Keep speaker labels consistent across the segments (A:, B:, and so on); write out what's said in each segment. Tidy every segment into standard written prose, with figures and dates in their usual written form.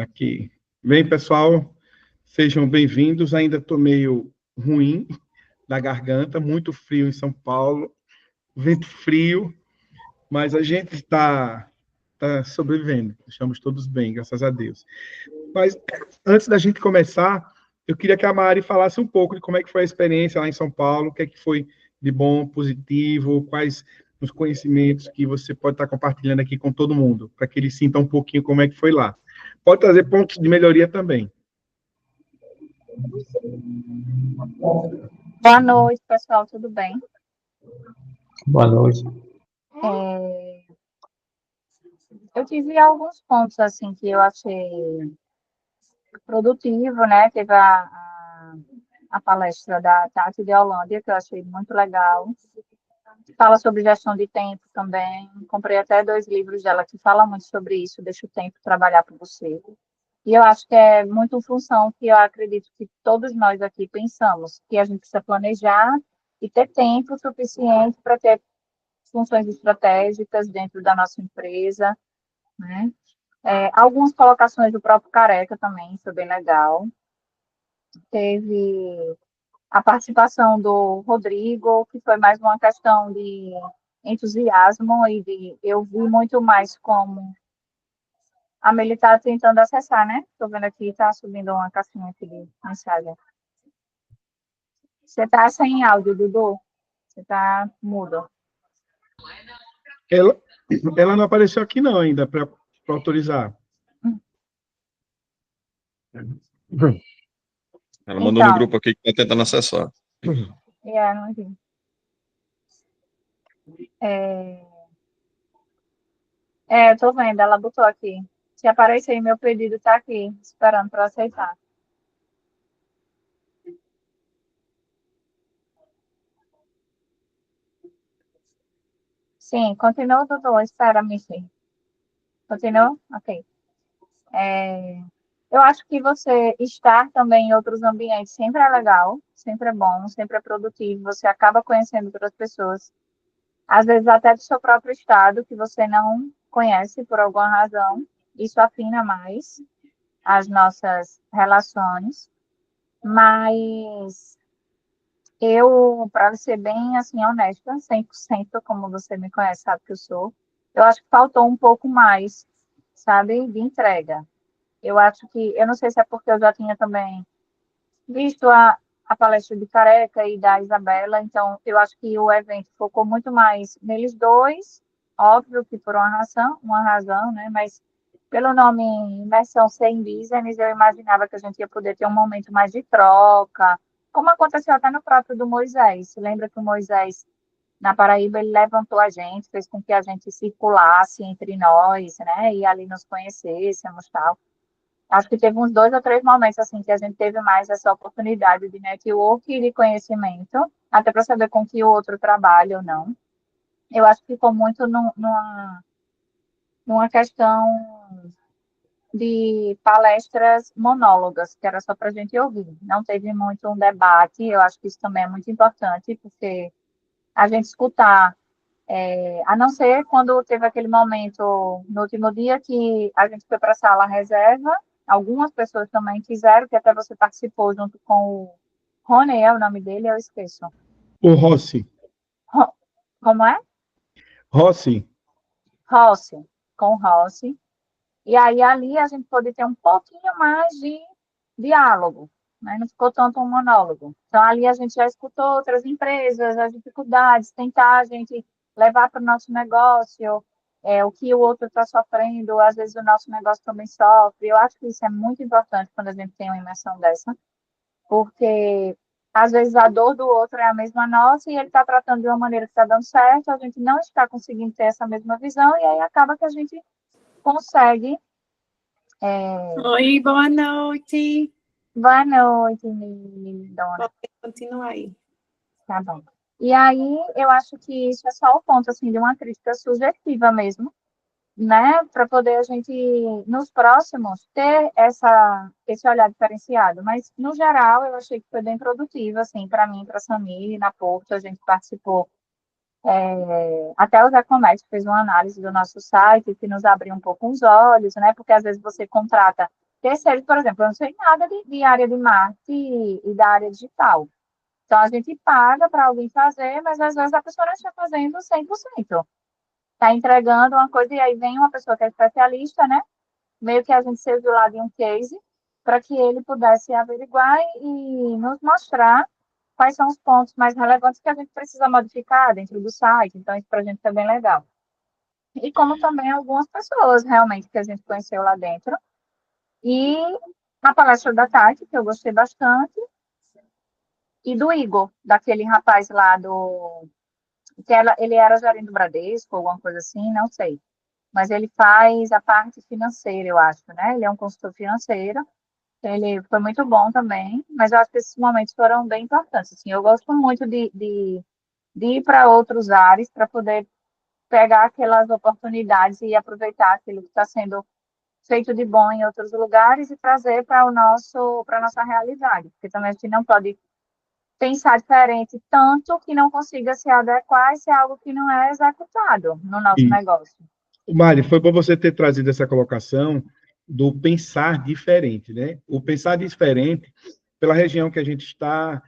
A: Aqui. Bem, pessoal, sejam bem-vindos. Ainda estou meio ruim da garganta, muito frio em São Paulo, vento frio, mas a gente está sobrevivendo. Estamos todos bem, graças a Deus. Mas antes da gente começar, eu queria que a Mari falasse um pouco de como é que foi a experiência lá em São Paulo, o que é que foi de bom, positivo, quais os conhecimentos que você pode estar compartilhando aqui com todo mundo, para que eles sintam um pouquinho como é que foi lá. Pode trazer pontos de melhoria também.
B: Boa noite, pessoal, tudo bem?
C: Boa noite.
B: Eu tive alguns pontos, assim, que eu achei produtivo, né? Teve a palestra da Tati de Holândia, que eu achei muito legal. Fala sobre gestão de tempo também. Comprei até 2 livros dela que falam muito sobre isso, deixa o tempo trabalhar por você. E eu acho que é muito em função que eu acredito que todos nós aqui pensamos, que a gente precisa planejar e ter tempo suficiente para ter funções estratégicas dentro da nossa empresa, né? Algumas colocações do próprio Careca também, foi bem legal. Teve a participação do Rodrigo, que foi mais uma questão de entusiasmo e de eu vi muito mais como a Meli está tentando acessar, né? Estou vendo aqui, está subindo uma caixinha aqui de mensagem. Você está sem áudio, Dudu? Você está mudo.
A: Ela não apareceu aqui não ainda para autorizar.
D: Ela mandou no grupo aqui que está tentando acessar.
B: Não vi. Eu tô vendo, ela botou aqui. Se aparecer, meu pedido está aqui, esperando para aceitar. Sim, continua, Dudu. Espera, Missy. Continua? Ok. Eu acho que você estar também em outros ambientes sempre é legal, sempre é bom, sempre é produtivo. Você acaba conhecendo outras pessoas, às vezes até do seu próprio estado, que você não conhece por alguma razão. Isso afina mais as nossas relações. Mas eu, para ser bem assim honesta, 100%, como você me conhece, sabe que eu sou, eu acho que faltou um pouco mais, sabe, de entrega. Eu acho que, eu não sei se é porque eu já tinha também visto a palestra de Careca e da Isabela, então eu acho que o evento focou muito mais neles dois, óbvio que por uma razão, né, mas pelo nome Imersão Sem Business, eu imaginava que a gente ia poder ter um momento mais de troca, como aconteceu até no próprio do Moisés. Você lembra que o Moisés, na Paraíba, ele levantou a gente, fez com que a gente circulasse entre nós, né, e ali nos conhecêssemos, tal. Acho que teve uns 2 ou 3 momentos, assim, que a gente teve mais essa oportunidade de network e de conhecimento, até para saber com que o outro trabalha ou não. Eu acho que ficou muito numa questão de palestras monólogas, que era só para a gente ouvir. Não teve muito um debate, eu acho que isso também é muito importante, porque a gente escutar, a não ser quando teve aquele momento no último dia que a gente foi para a sala reserva, algumas pessoas também quiseram, que até você participou junto com o Rony, é o nome dele, eu esqueço.
A: O Rossi.
B: Como é?
A: Rossi.
B: Rossi, com o Rossi. E aí ali a gente pôde ter um pouquinho mais de diálogo, né? Não ficou tanto um monólogo. Então ali a gente já escutou outras empresas, as dificuldades, tentar a gente levar para o nosso negócio, o que o outro está sofrendo, às vezes o nosso negócio também sofre. Eu acho que isso é muito importante quando a gente tem uma imersão dessa, porque às vezes a dor do outro é a mesma nossa e ele está tratando de uma maneira que está dando certo, a gente não está conseguindo ter essa mesma visão e aí acaba que a gente consegue.
E: Oi, boa noite.
B: Boa noite, lindona.
E: Pode continuar aí.
B: Tá bom. E aí, eu acho que isso é só o ponto, assim, de uma crítica subjetiva mesmo, né? Para poder a gente, nos próximos, ter esse olhar diferenciado. Mas, no geral, eu achei que foi bem produtivo, assim, para mim, para a Samir, na Porto, a gente participou. Até o Zé Comércio fez uma análise do nosso site que nos abriu um pouco os olhos, né? Porque às vezes você contrata terceiros, por exemplo, eu não sei nada de área de marketing e da área digital. Então, a gente paga para alguém fazer, mas às vezes a pessoa não está fazendo 100%. Está entregando uma coisa e aí vem uma pessoa que é especialista, né? Meio que a gente serviu lá de um case para que ele pudesse averiguar e nos mostrar quais são os pontos mais relevantes que a gente precisa modificar dentro do site. Então, isso para a gente é bem legal. E como também algumas pessoas realmente que a gente conheceu lá dentro. E a palestra da Tati, que eu gostei bastante, e do Igor, daquele rapaz lá ele era gerente do Bradesco, alguma coisa assim, não sei. Mas ele faz a parte financeira, eu acho, né? Ele é um consultor financeiro, ele foi muito bom também, mas eu acho que esses momentos foram bem importantes. Assim, eu gosto muito de ir para outros ares para poder pegar aquelas oportunidades e aproveitar aquilo que está sendo feito de bom em outros lugares e trazer para a nossa realidade, porque também a gente não pode pensar diferente tanto que não consiga se adequar e ser algo que não é executado no nosso negócio.
A: Mari, foi bom você ter trazido essa colocação do pensar diferente, né? O pensar diferente, pela região que a gente está,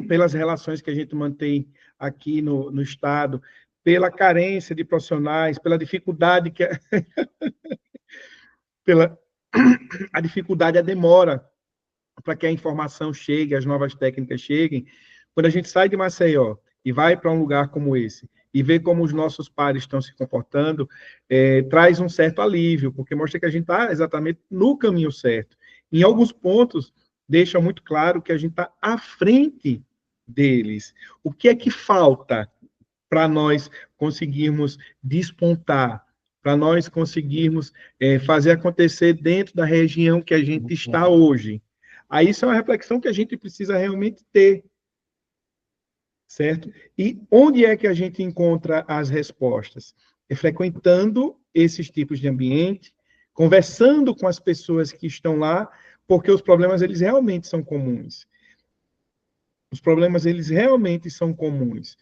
A: pelas relações que a gente mantém aqui no Estado, pela carência de profissionais, pela dificuldade pela a dificuldade, a demora para que a informação chegue, as novas técnicas cheguem. Quando a gente sai de Maceió e vai para um lugar como esse e vê como os nossos pares estão se comportando, traz um certo alívio, porque mostra que a gente está exatamente no caminho certo. Em alguns pontos, deixa muito claro que a gente está à frente deles. O que é que falta para nós conseguirmos despontar, para nós conseguirmos fazer acontecer dentro da região que a gente está hoje? Aí isso é uma reflexão que a gente precisa realmente ter, certo? E onde é que a gente encontra as respostas? É frequentando esses tipos de ambiente, conversando com as pessoas que estão lá, porque os problemas, eles realmente são comuns. Os problemas, eles realmente são comuns.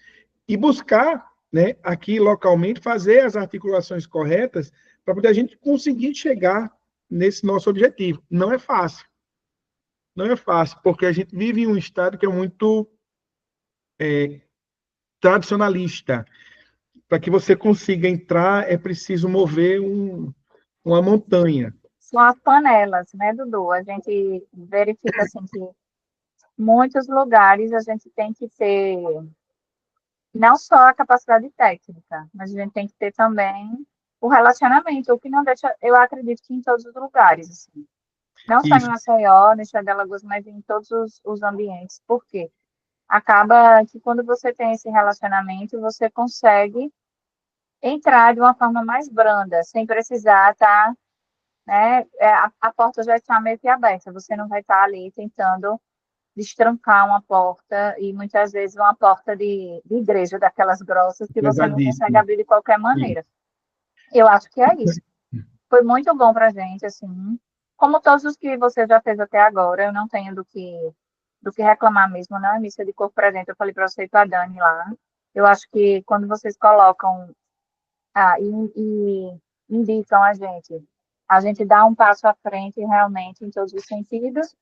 A: E buscar, né, aqui localmente, fazer as articulações corretas para poder a gente conseguir chegar nesse nosso objetivo. Não é fácil. Não é fácil, porque a gente vive em um estado que é muito tradicionalista. Para que você consiga entrar, é preciso mover uma montanha.
B: São as panelas, né, Dudu? A gente verifica assim que muitos lugares a gente tem que ter não só a capacidade técnica, mas a gente tem que ter também o relacionamento, o que não deixa, eu acredito que em todos os lugares, assim. Não só em Maceió, no Estado de Alagoas, mas em todos os ambientes. Por quê? Acaba que quando você tem esse relacionamento, você consegue entrar de uma forma mais branda, sem precisar estar, né, a porta já está meio que aberta, você não vai estar ali tentando destrancar uma porta, e muitas vezes uma porta de igreja, daquelas grossas, que você não consegue abrir de qualquer maneira. Eu acho que é isso. Foi muito bom para a gente, assim, como todos os que você já fez até agora, eu não tenho do que reclamar mesmo, não é missa de corpo presente, eu falei para você e para a Dani lá, eu acho que quando vocês colocam e indicam a gente dá um passo à frente realmente em todos os sentidos.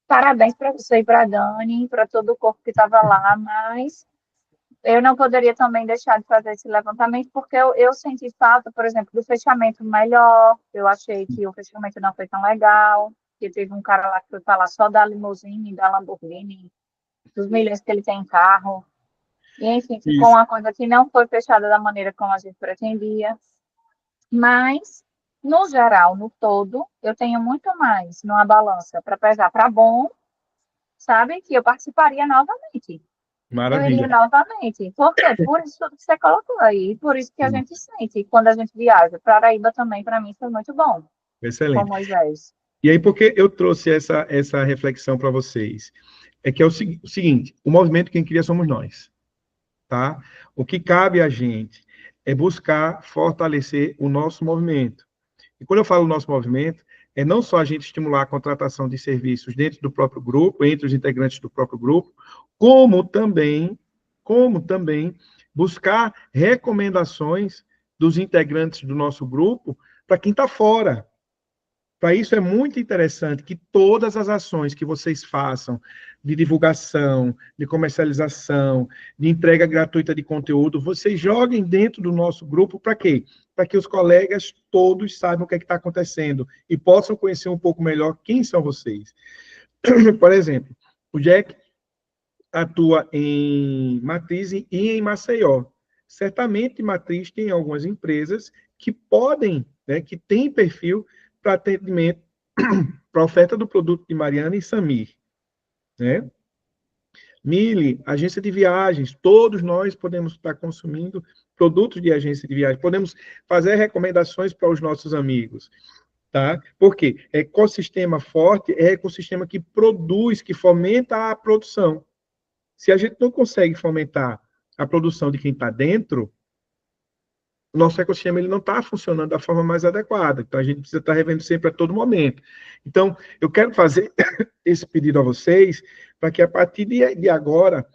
B: Parabéns para você e para a Dani, para todo o corpo que estava lá, mas eu não poderia também deixar de fazer esse levantamento, porque eu senti falta, por exemplo, do fechamento melhor, eu achei que o fechamento não foi tão legal, que teve um cara lá que foi falar só da limusine, da Lamborghini, dos milhões que ele tem em carro, e enfim, ficou uma coisa que não foi fechada da maneira como a gente pretendia, mas, no geral, no todo, eu tenho muito mais numa balança para pesar para bom, sabe, que eu participaria novamente.
A: Maravilha.
B: Eu iria novamente. Por quê? Por isso que você colocou aí, por isso que a gente sente quando a gente viaja. Paraíba também, para mim, foi muito bom.
A: Excelente.
B: Com Moisés.
A: E aí, por que eu trouxe essa reflexão para vocês? É que é o seguinte, o movimento quem cria somos nós, tá? O que cabe a gente é buscar fortalecer o nosso movimento. E quando eu falo nosso movimento, é não só a gente estimular a contratação de serviços dentro do próprio grupo, entre os integrantes do próprio grupo, como também buscar recomendações dos integrantes do nosso grupo para quem está fora. Para isso é muito interessante que todas as ações que vocês façam de divulgação, de comercialização, de entrega gratuita de conteúdo, vocês joguem dentro do nosso grupo para quê? Para que os colegas todos saibam o que está acontecendo e possam conhecer um pouco melhor quem são vocês. Por exemplo, o Jack atua em Matriz e em Maceió. Certamente, Matriz tem algumas empresas que podem, né, que têm perfil para atendimento, para oferta do produto de Mariana e Samir, né? Mili, agência de viagens, todos nós podemos estar consumindo produtos de agência de viagem, podemos fazer recomendações para os nossos amigos, tá? Porque ecossistema forte é ecossistema que produz, que fomenta a produção. Se a gente não consegue fomentar a produção de quem está dentro, o nosso ecossistema ele não está funcionando da forma mais adequada. Então, a gente precisa estar revendo sempre a todo momento. Então, eu quero fazer esse pedido a vocês, para que a partir de agora,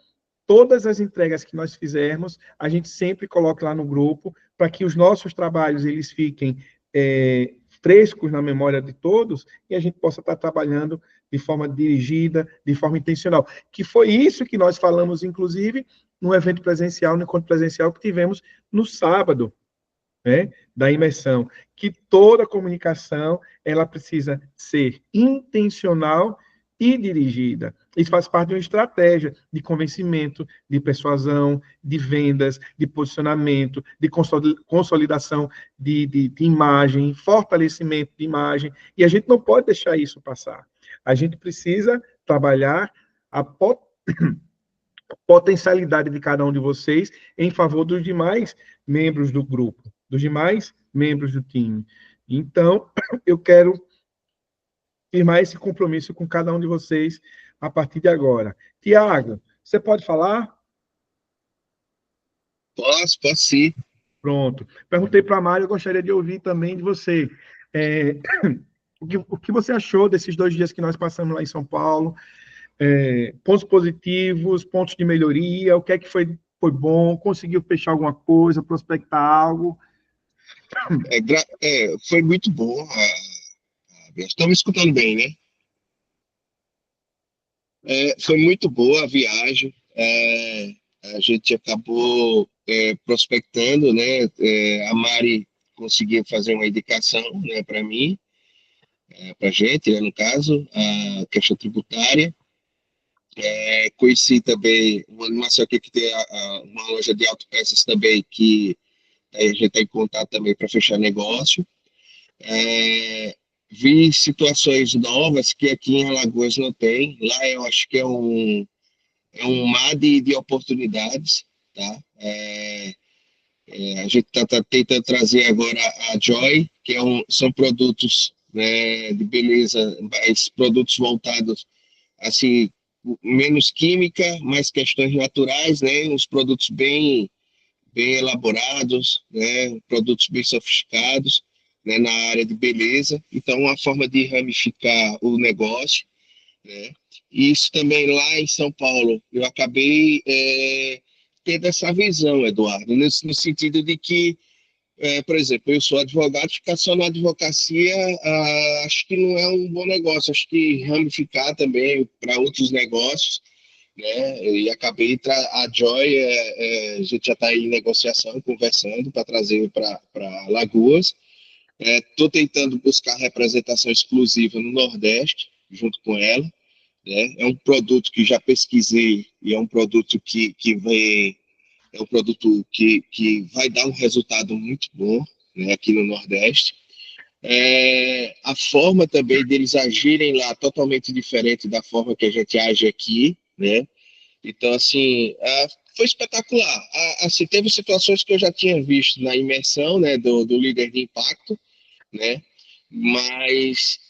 A: todas as entregas que nós fizermos, a gente sempre coloque lá no grupo, para que os nossos trabalhos eles fiquem frescos na memória de todos, e a gente possa estar trabalhando de forma dirigida, de forma intencional. Que foi isso que nós falamos, inclusive, no evento presencial, no encontro presencial que tivemos no sábado, né, da imersão, que toda comunicação ela precisa ser intencional e dirigida. Isso faz parte de uma estratégia de convencimento, de persuasão, de vendas, de posicionamento, de consolidação de imagem, fortalecimento de imagem, e a gente não pode deixar isso passar. A gente precisa trabalhar a potencialidade de cada um de vocês em favor dos demais membros do grupo, dos demais membros do time. Então, eu quero firmar esse compromisso com cada um de vocês a partir de agora. Tiago, você pode falar?
F: Posso sim.
A: Pronto. Perguntei para a Mário, eu gostaria de ouvir também de você. O que você achou desses 2 dias que nós passamos lá em São Paulo? Pontos positivos, pontos de melhoria, o que é que foi bom, conseguiu fechar alguma coisa, prospectar algo?
F: Foi muito bom. Estão me escutando bem, né? Foi muito boa a viagem. A gente acabou prospectando, né? A Mari conseguiu fazer uma indicação, né, para mim, para a gente, né, no caso, a questão tributária. Conheci também uma animação aqui que tem uma loja de autopeças também, que a gente está em contato também para fechar negócio. Vi situações novas que aqui em Alagoas não tem. Lá eu acho que é um mar de oportunidades, tá? A gente está tentando trazer agora a Joy, que são produtos, né, de beleza, mas produtos voltados assim, menos química, mais questões naturais, né? Uns produtos bem elaborados, né? Produtos bem sofisticados, né? Na área de beleza. Então, uma forma de ramificar o negócio, né? E isso também lá em São Paulo, eu acabei tendo essa visão, Eduardo, no sentido de que, por exemplo, eu sou advogado, ficar só na advocacia, acho que não é um bom negócio, acho que ramificar também para outros negócios, né? E acabei a Joy, a gente já está em negociação, conversando para trazer para Alagoas. Estou tentando buscar representação exclusiva no Nordeste, junto com ela, né? É um produto que já pesquisei e é um produto que vem. É um produto que vai dar um resultado muito bom, né, aqui no Nordeste. A forma também deles agirem lá totalmente diferente da forma que a gente age aqui, né? Então, assim, foi espetacular. Assim, teve situações que eu já tinha visto na imersão, né, do líder de impacto, né? Mas,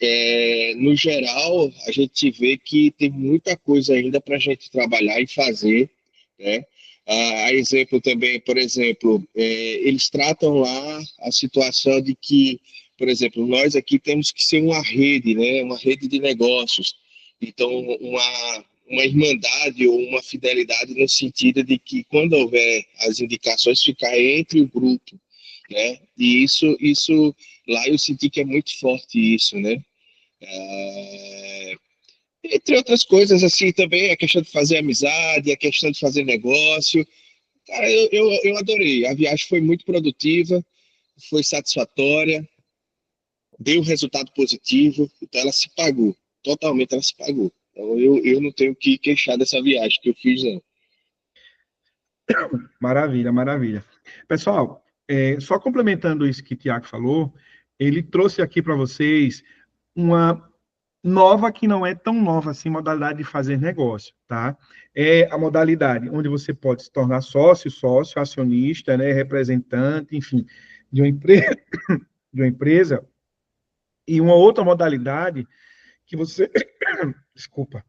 F: no geral, a gente vê que tem muita coisa ainda para a gente trabalhar e fazer, né? A exemplo também, por exemplo, eles tratam lá a situação de que, por exemplo, nós aqui temos que ser uma rede, né? Uma rede de negócios. Então, uma irmandade ou uma fidelidade no sentido de que, quando houver as indicações, ficar entre o grupo, né? E isso Lá eu senti que é muito forte isso, né? Entre outras coisas, assim, também a questão de fazer amizade, a questão de fazer negócio. Cara, eu adorei. A viagem foi muito produtiva, foi satisfatória, deu resultado positivo, então ela se pagou. Totalmente ela se pagou. Então eu não tenho que queixar dessa viagem que eu fiz, não.
A: Maravilha, maravilha. Pessoal, só complementando isso que o Tiago falou, ele trouxe aqui para vocês uma nova que não é tão nova assim, modalidade de fazer negócio, tá? É a modalidade onde você pode se tornar sócio, acionista, né, representante, enfim, de uma empresa, de uma empresa, e uma outra modalidade que você, desculpa,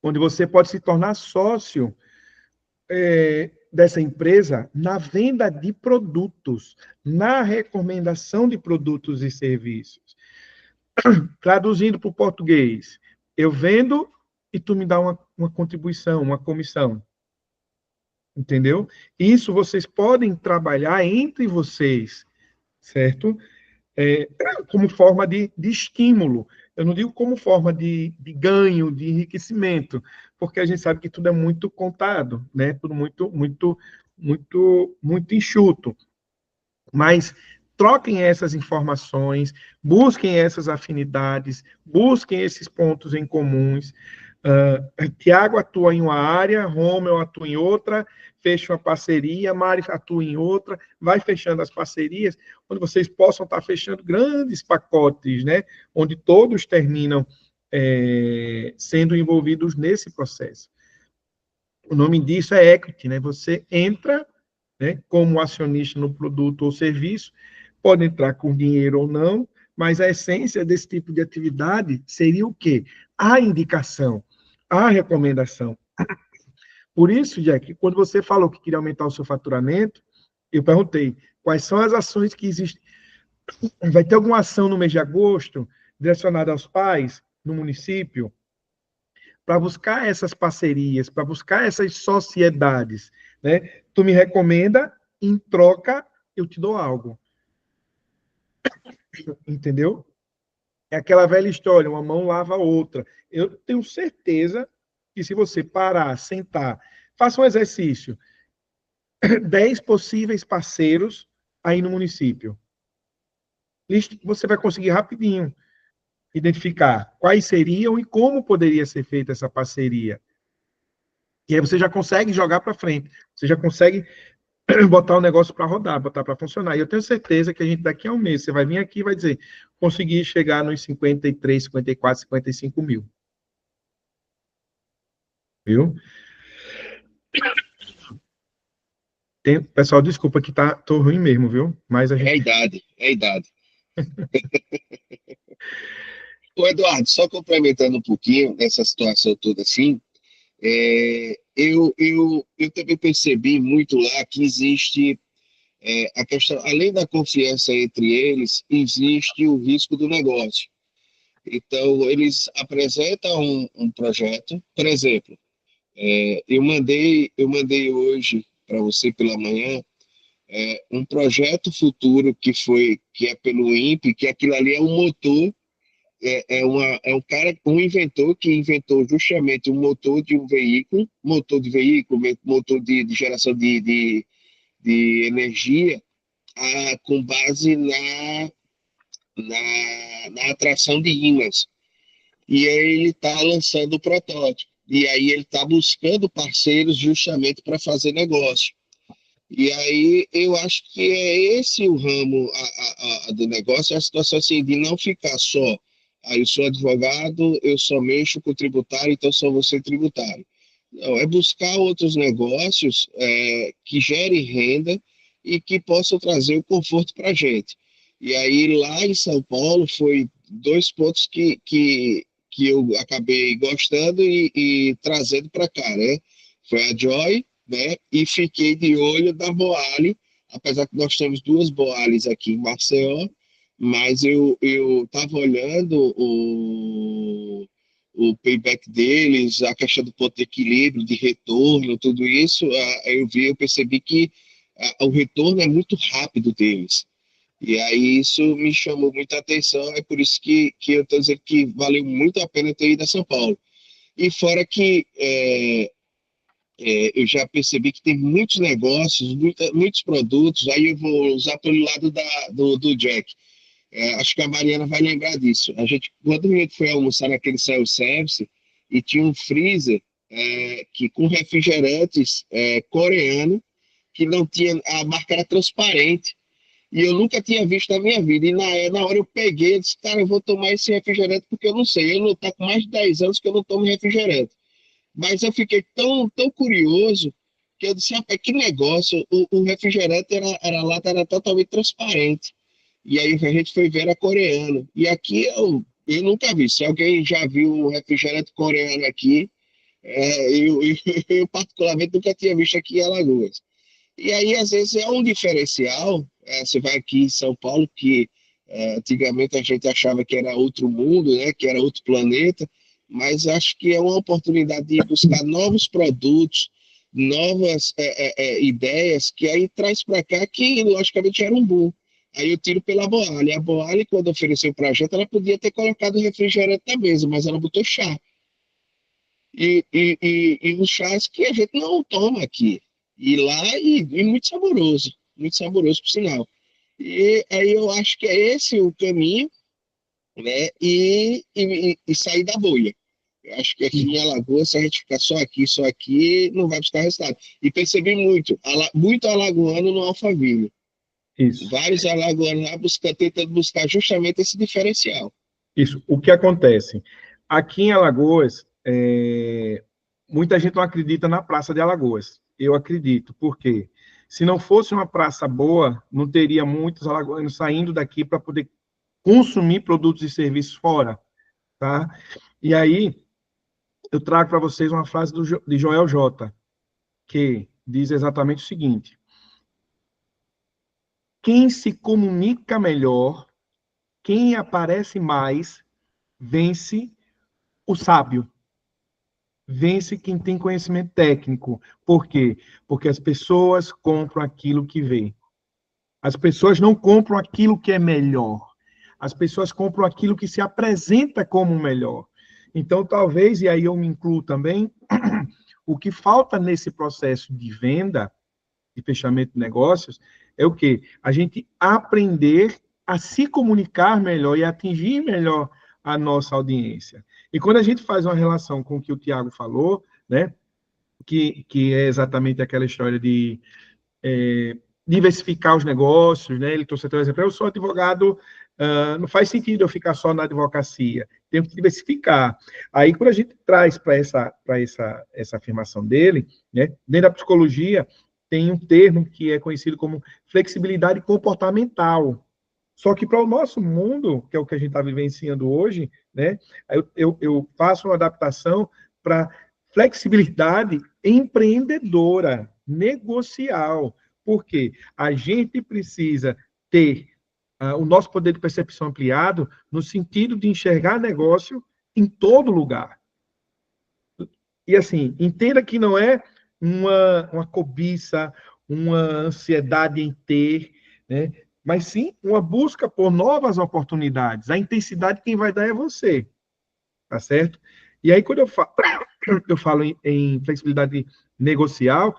A: onde você pode se tornar sócio dessa empresa na venda de produtos, na recomendação de produtos e serviços. Traduzindo para o português, eu vendo e tu me dá uma contribuição, uma comissão. Entendeu? Isso vocês podem trabalhar entre vocês, certo? Como forma de estímulo. Eu não digo como forma de ganho, de enriquecimento, porque a gente sabe que tudo é muito contado, né? Tudo muito enxuto. Mas troquem essas informações, busquem essas afinidades, busquem esses pontos em comuns. Tiago atua em uma área, Romeu atua em outra, fecha uma parceria, Mari atua em outra, vai fechando as parcerias, onde vocês possam estar fechando grandes pacotes, né? Onde todos terminam sendo envolvidos nesse processo. O nome disso é equity, né? Você entra, né, como acionista no produto ou serviço, pode entrar com dinheiro ou não, mas a essência desse tipo de atividade seria o quê? A indicação, a recomendação. Por isso, Jack, quando você falou que queria aumentar o seu faturamento, eu perguntei quais são as ações que existem. Vai ter alguma ação no mês de agosto direcionada aos pais no município para buscar essas parcerias, para buscar essas sociedades, né? Tu me recomenda, em troca, eu te dou algo. Entendeu? É aquela velha história, uma mão lava a outra. Eu tenho certeza que se você parar, sentar, faça um exercício, 10 possíveis parceiros aí no município. Você vai conseguir rapidinho identificar quais seriam e como poderia ser feita essa parceria. E aí você já consegue jogar para frente. Você já consegue botar o negócio para rodar, botar para funcionar. E eu tenho certeza que a gente, daqui a um mês, você vai vir aqui e vai dizer, consegui chegar nos 53, 54, 55 mil. Viu? Pessoal, desculpa que tô ruim mesmo, viu? Mas a gente...
F: É a idade. Ô, Eduardo, só complementando um pouquinho essa situação toda assim, eu também percebi muito lá que existe a questão, além da confiança entre eles, existe o risco do negócio. Então, eles apresentam um projeto, por exemplo, eu mandei hoje para você pela manhã um projeto futuro que é pelo INPE, que aquilo ali é um motor, um inventor que inventou justamente um motor de um veículo, motor de geração de energia, com base na atração de ímãs. E aí ele está lançando o protótipo. E aí ele está buscando parceiros justamente para fazer negócio. E aí eu acho que é esse o ramo do negócio, a situação assim, de não ficar só, eu sou advogado, eu só mexo com tributário, então só vou ser tributário. Não, é buscar outros negócios que gerem renda e que possam trazer o conforto para a gente. E aí lá em São Paulo foi 2 pontos que eu acabei gostando e trazendo para cá, né? Foi a Joy, né? E fiquei de olho da Boali, apesar que nós temos 2 Boalis aqui em Maceió, mas eu estava olhando o payback deles, a questão do ponto de equilíbrio, de retorno, tudo isso, eu percebi que o retorno é muito rápido deles. E aí isso me chamou muita atenção, é por isso que eu estou dizendo que valeu muito a pena ter ido a São Paulo. E fora que eu já percebi que tem muitos negócios, muitos produtos, aí eu vou usar pelo lado do Jack. Acho que a Mariana vai lembrar disso. Quando a gente foi almoçar naquele self-service, e tinha um freezer que com refrigerantes coreano, que não tinha, a marca era transparente, e eu nunca tinha visto na minha vida. E na hora eu peguei e disse, cara, eu vou tomar esse refrigerante porque eu não sei. Eu não tá com mais de 10 anos que eu não tomo refrigerante. Mas eu fiquei tão curioso que eu disse, rapaz, que negócio. O refrigerante a lata era totalmente transparente. E aí a gente foi ver, era coreano. E aqui eu nunca vi. Se alguém já viu um refrigerante coreano aqui, eu particularmente nunca tinha visto aqui em Alagoas. E aí, às vezes, é um diferencial. Você vai aqui em São Paulo, que antigamente a gente achava que era outro mundo, né, que era outro planeta, mas acho que é uma oportunidade de buscar novos produtos, novas ideias, que aí traz para cá que, logicamente, era um boom. Aí eu tiro pela Boali. A Boali, quando ofereceu para a gente, ela podia ter colocado refrigerante na mesa, mas ela botou chá. E os chás que a gente não toma aqui. E lá, e muito saboroso, por sinal. E aí eu acho que é esse o caminho, né? E sair da bolha. Eu acho que aqui em Alagoas, se a gente ficar só aqui, não vai buscar resultado. E percebi muito alagoano no Alphaville.
A: Isso.
F: Vários alagoanos lá tentando buscar justamente esse diferencial.
A: Isso. O que acontece? Aqui em Alagoas, muita gente não acredita na Praça de Alagoas. Eu acredito. Por quê? Se não fosse uma praça boa, não teria muitos alagoanos saindo daqui para poder consumir produtos e serviços fora, tá? E aí, eu trago para vocês uma frase de Joel J., que diz exatamente o seguinte: quem se comunica melhor, quem aparece mais, vence o sábio. Vence quem tem conhecimento técnico. Por quê? Porque as pessoas compram aquilo que vê. As pessoas não compram aquilo que é melhor. As pessoas compram aquilo que se apresenta como melhor. Então, talvez, e aí eu me incluo também, o que falta nesse processo de venda, de fechamento de negócios, é o quê? A gente aprender a se comunicar melhor e atingir melhor a nossa audiência. E quando a gente faz uma relação com o que o Tiago falou, né, que é exatamente aquela história de diversificar os negócios, né? Ele trouxe até o exemplo, eu sou advogado, não faz sentido eu ficar só na advocacia, tenho que diversificar. Aí, quando a gente traz para essa afirmação dele, né, dentro da psicologia, tem um termo que é conhecido como flexibilidade comportamental. Só que para o nosso mundo, que é o que a gente está vivenciando hoje, né, eu faço uma adaptação para flexibilidade empreendedora, negocial. Por quê? A gente precisa ter o nosso poder de percepção ampliado no sentido de enxergar negócio em todo lugar. E assim, entenda que não é uma cobiça, uma ansiedade em ter, né? Mas sim uma busca por novas oportunidades. A intensidade quem vai dar é você, tá certo? E aí, quando eu falo em flexibilidade negocial,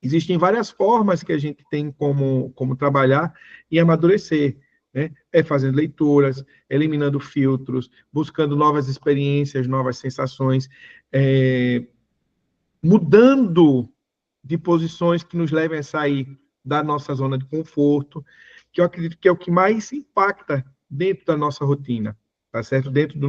A: existem várias formas que a gente tem como trabalhar e amadurecer, né? É fazendo leituras, eliminando filtros, buscando novas experiências, novas sensações, mudando de posições que nos levem a sair da nossa zona de conforto, que eu acredito que é o que mais impacta dentro da nossa rotina, tá certo? Dentro da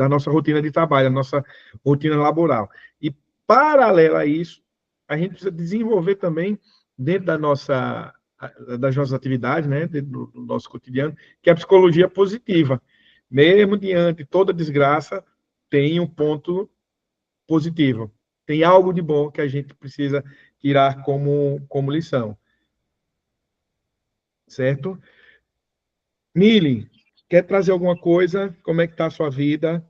A: nossa rotina de trabalho, da nossa rotina laboral. E, paralelo a isso, a gente precisa desenvolver também, dentro das nossas atividades, né, dentro do nosso cotidiano, que é a psicologia positiva. Mesmo diante de toda desgraça, tem um ponto positivo. Tem algo de bom que a gente precisa tirar como lição. Certo? Mili, quer trazer alguma coisa? Como é que está a sua vida?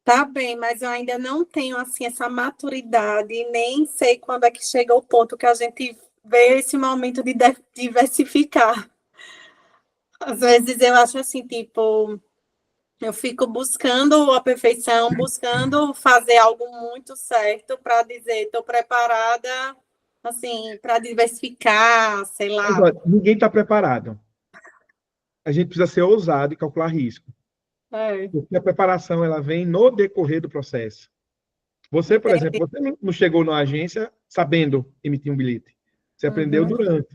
E: Tá bem, mas eu ainda não tenho, assim, essa maturidade, nem sei quando é que chega o ponto que a gente vê esse momento de diversificar. Às vezes eu acho assim, tipo, eu fico buscando a perfeição, buscando fazer algo muito certo para dizer, estou preparada, assim, para diversificar, sei
A: Mas,
E: lá.
A: olha, ninguém está preparado. A gente precisa ser ousado e calcular risco.
E: É,
A: Porque a preparação ela vem no decorrer do processo. Você, por exemplo,
E: entendi.
A: você não chegou na agência sabendo emitir um bilhete. Você aprendeu durante.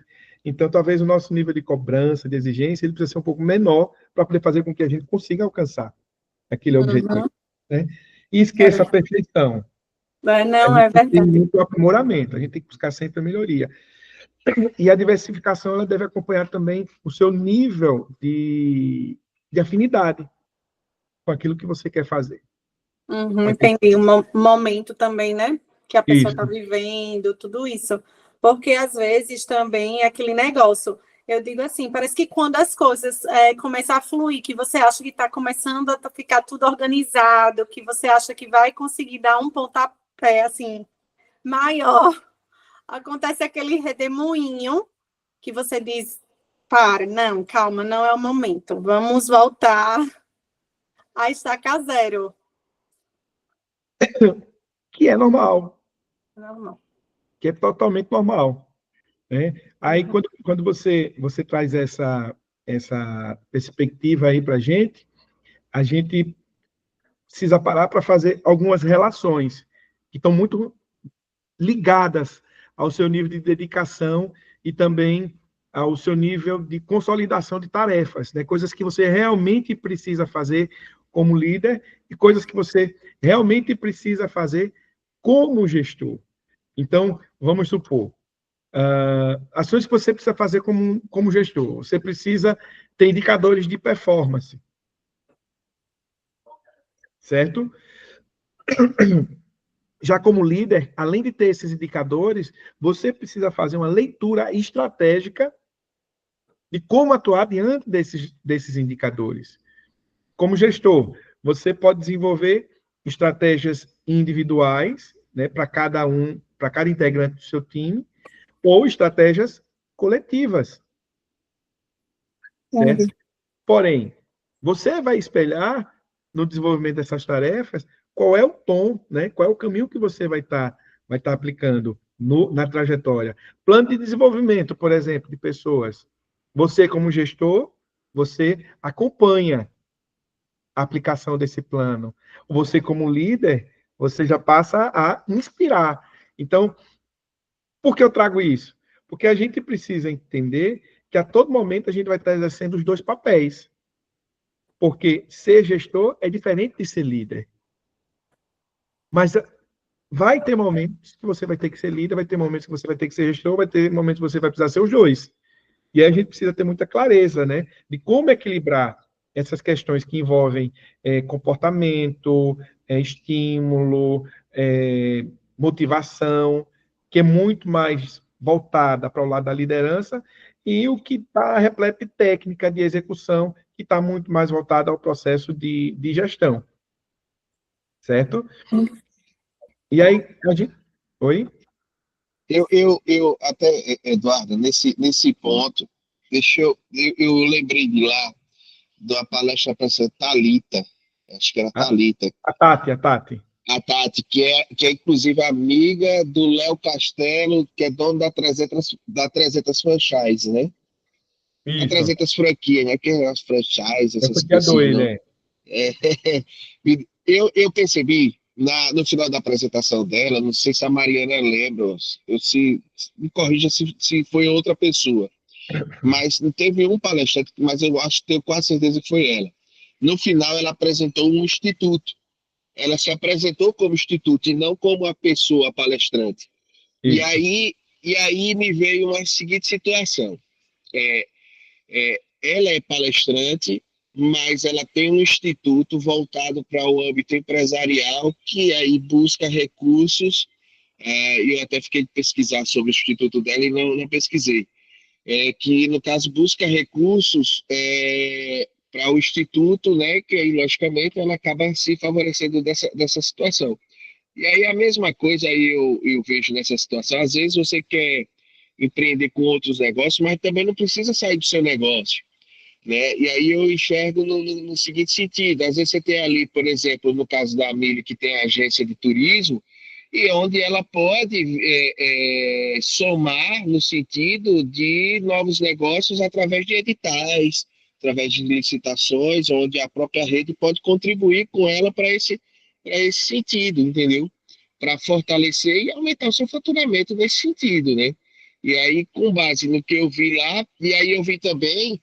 A: Então, talvez o nosso nível de cobrança, de exigência, ele precisa ser um pouco menor para poder fazer com que a gente consiga alcançar aquele objetivo. Né? E esqueça a perfeição. A
E: Não,
A: gente
E: é
A: tem
E: verdade.
A: muito aprimoramento, a gente tem que buscar sempre a melhoria. E a diversificação ela deve acompanhar também o seu nível de afinidade com aquilo que você quer fazer.
E: Entendi. O momento também, né? Que a pessoa está
A: Isso.
E: vivendo, tudo isso. Porque, às vezes, também é aquele negócio. Eu digo assim, parece que quando as coisas começam a fluir, que você acha que está começando a ficar tudo organizado, que você acha que vai conseguir dar um pontapé, assim, maior, acontece aquele redemoinho que você diz, para, não, calma, não é o momento. Vamos voltar a estacar zero.
A: Que é normal,
E: Não.
A: que é totalmente normal. Né? Aí, quando você traz essa perspectiva aí para a gente precisa parar para fazer algumas relações que estão muito ligadas ao seu nível de dedicação e também ao seu nível de consolidação de tarefas, né? Coisas que você realmente precisa fazer como líder e coisas que você realmente precisa fazer como gestor. Então, vamos supor, ações que você precisa fazer como gestor. Você precisa ter indicadores de performance, certo? Já como líder, além de ter esses indicadores, você precisa fazer uma leitura estratégica de como atuar diante desses indicadores. Como gestor, você pode desenvolver estratégias individuais, né, para cada integrante do seu time, ou estratégias coletivas, certo? Porém, você vai espelhar no desenvolvimento dessas tarefas qual é o tom, né? Qual é o caminho que você vai tá aplicando na trajetória. Plano de desenvolvimento, por exemplo, de pessoas. Você, como gestor, você acompanha a aplicação desse plano. Você, como líder, você já passa a inspirar. Então, por que eu trago isso? Porque a gente precisa entender que a todo momento a gente vai estar exercendo os dois papéis. Porque ser gestor é diferente de ser líder. Mas vai ter momentos que você vai ter que ser líder, vai ter momentos que você vai ter que ser gestor, vai ter momentos que você vai precisar ser os dois. E aí a gente precisa ter muita clareza, né, de como equilibrar essas questões que envolvem comportamento, estímulo, motivação, que é muito mais voltada para o lado da liderança, e o que está repleto de técnica de execução, que está muito mais voltada ao processo de gestão. Certo? E aí, a gente... Oi?
F: Eu até, Eduardo, nesse ponto, eu lembrei de lá, da palestra para Thalita, acho que era Thalita.
A: A Tati.
F: A Tati, que é inclusive amiga do Léo Castelo, que é dono da 300 Franchise, né? A
A: Isso.
F: 300 franquias, né? Que é as franchise, essas coisas
A: Doido,
F: assim,
A: né?
F: Eu percebi no final da apresentação dela, não sei se a Mariana lembra, me corrija se foi outra pessoa, mas não teve um palestrante, mas eu tenho quase certeza que foi ela. No final, ela apresentou um instituto. Ela se apresentou como instituto e não como a pessoa palestrante. E aí me veio uma seguinte situação. Ela é palestrante, mas ela tem um instituto voltado para o âmbito empresarial, que aí busca recursos. Eu até fiquei de pesquisar sobre o instituto dela e não pesquisei. Que, no caso, busca recursos para o Instituto, né, que aí, logicamente, ela acaba se favorecendo dessa situação. E aí a mesma coisa aí eu vejo nessa situação. Às vezes você quer empreender com outros negócios, mas também não precisa sair do seu negócio, né? E aí eu enxergo no seguinte sentido: às vezes você tem ali, por exemplo, no caso da Mili, que tem a agência de turismo, e onde ela pode somar no sentido de novos negócios através de editais, através de licitações, onde a própria rede pode contribuir com ela para esse sentido, entendeu? Para fortalecer e aumentar o seu faturamento nesse sentido, né? E aí, com base no que eu vi lá, e aí eu vi também,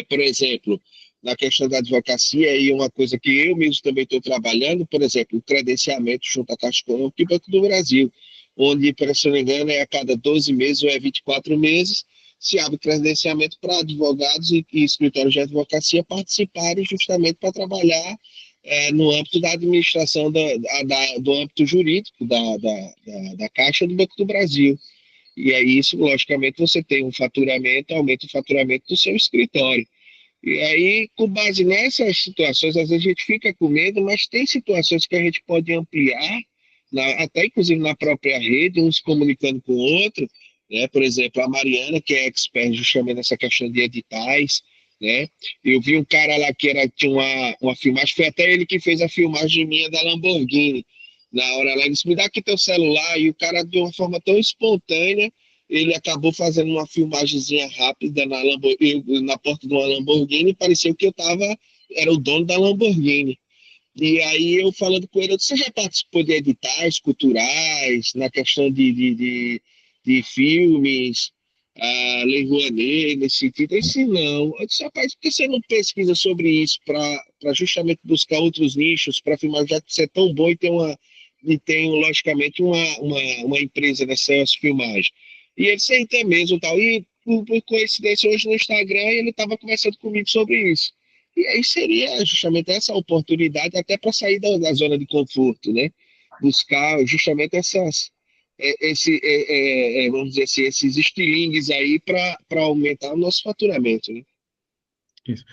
F: por exemplo, na questão da advocacia, e uma coisa que eu mesmo também estou trabalhando, por exemplo, o credenciamento junto à Caixa Econômica e Banco do Brasil, onde, se não me engano, é a cada 12 meses ou é 24 meses, se abre credenciamento para advogados e escritórios de advocacia participarem justamente para trabalhar no âmbito da administração do âmbito jurídico da Caixa do Banco do Brasil. E aí isso, logicamente, você tem um faturamento, aumenta o faturamento do seu escritório. E aí, com base nessas situações, às vezes a gente fica com medo, mas tem situações que a gente pode ampliar, até inclusive na própria rede, uns comunicando com o outro, né? Por exemplo, a Mariana, que é expert justamente nessa questão de editais, né? Eu vi um cara lá que tinha uma filmagem, foi até ele que fez a filmagem minha da Lamborghini. Na hora lá, ele disse: me dá aqui teu celular, e o cara, de uma forma tão espontânea, ele acabou fazendo uma filmagemzinha rápida na porta de uma Lamborghini, e pareceu que era o dono da Lamborghini. E aí eu falando com ele, você já participou de editais culturais, na questão de filmes, Lei Rouanet, nesse sentido? Eu disse: não. Eu disse: rapaz, por que você não pesquisa sobre isso para justamente buscar outros nichos, para filmar, já que você é tão bom e tem logicamente, uma empresa nessas filmagens? E ele sei até mesmo tal. E por coincidência, hoje no Instagram ele estava conversando comigo sobre isso. E aí seria justamente essa oportunidade até para sair da zona de conforto, né? Buscar justamente vamos dizer assim, esses estilingues aí para aumentar o nosso faturamento, né?
A: Isso.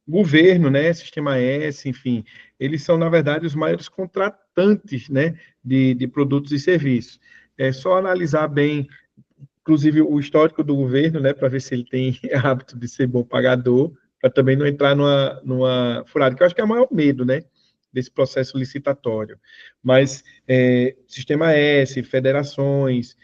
A: Governo, né, Sistema S, enfim, eles são, na verdade, os maiores contratantes, né, de produtos e serviços. É só analisar bem, inclusive, o histórico do governo, né, para ver se ele tem hábito de ser bom pagador, para também não entrar numa furada, que eu acho que é o maior medo, né, desse processo licitatório. Mas Sistema S, federações,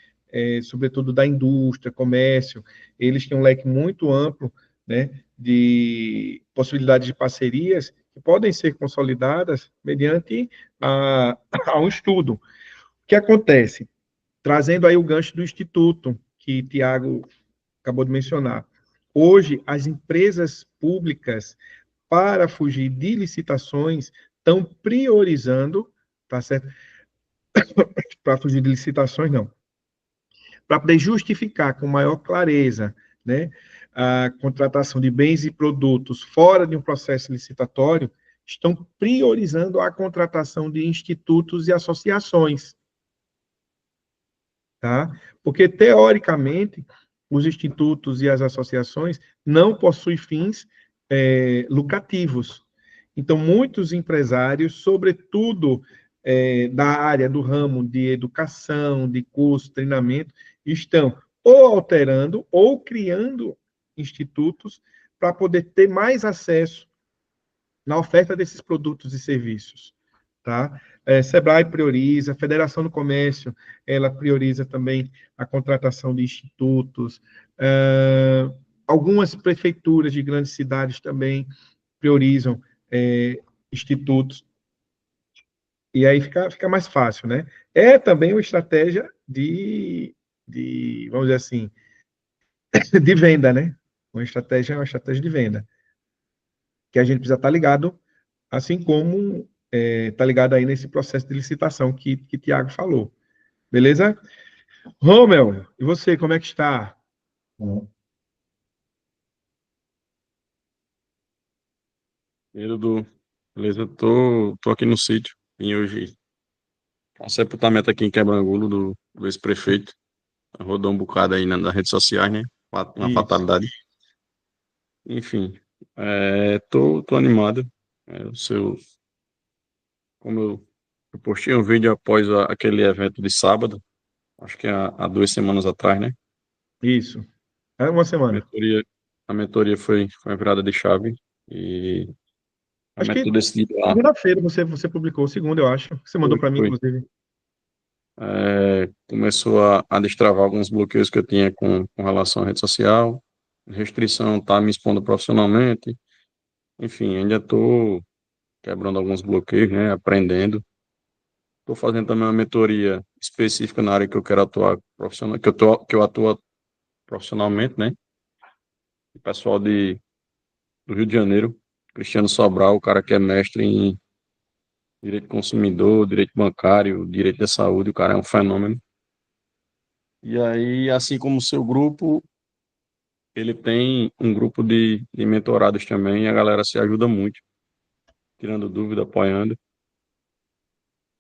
A: sobretudo da indústria, comércio, eles têm um leque muito amplo, né, de possibilidades de parcerias que podem ser consolidadas mediante a um estudo. O que acontece? Trazendo aí o gancho do Instituto, que Tiago acabou de mencionar. Hoje, as empresas públicas, para fugir de licitações, estão priorizando, tá certo? Para fugir de licitações, não. Para poder justificar com maior clareza, né, a contratação de bens e produtos fora de um processo licitatório, estão priorizando a contratação de institutos e associações. Tá? Porque, teoricamente, os institutos e as associações não possuem fins lucrativos. Então, muitos empresários, sobretudo da área do ramo de educação, de curso, treinamento, estão ou alterando ou criando institutos para poder ter mais acesso na oferta desses produtos e serviços. Tá? Sebrae prioriza, a Federação do Comércio, ela prioriza também a contratação de institutos, algumas prefeituras de grandes cidades também priorizam institutos, e aí fica mais fácil, né? É também uma estratégia vamos dizer assim, de venda, né? Uma estratégia de venda, que a gente precisa estar ligado, assim como está ligado aí nesse processo de licitação que Tiago falou. Beleza? Romel, e você, como é que está?
D: E aí, Dudu, beleza? Tô aqui no sítio, vim hoje um sepultamento aqui em Quebrangulo do ex-prefeito. Rodou um bocado aí nas redes sociais, né? Uma
A: Isso.
D: fatalidade. enfim, tô animado. O seu, como eu postei um vídeo após aquele evento de sábado, acho que há 2 semanas atrás, né?
A: Isso. É uma
D: A
A: semana.
D: mentoria, a mentoria foi uma virada de chave e a
A: Acho
D: meta
A: que
D: desse dia lá
A: segunda-feira você publicou, segunda, eu acho. Você mandou para mim,
D: foi,
A: inclusive.
D: começou a destravar alguns bloqueios que eu tinha com relação à rede social, restrição, tá me expondo profissionalmente, enfim, ainda estou quebrando alguns bloqueios, né? Aprendendo. Estou fazendo também uma mentoria específica na área que eu quero atuar profissional, que eu atuo profissionalmente, né? O pessoal do Rio de Janeiro, Cristiano Sobral, o cara que é mestre em direito do consumidor, direito bancário, direito da saúde, o cara é um fenômeno. E aí, assim como o seu grupo, ele tem um grupo de mentorados também, e a galera se ajuda muito, tirando dúvida, apoiando.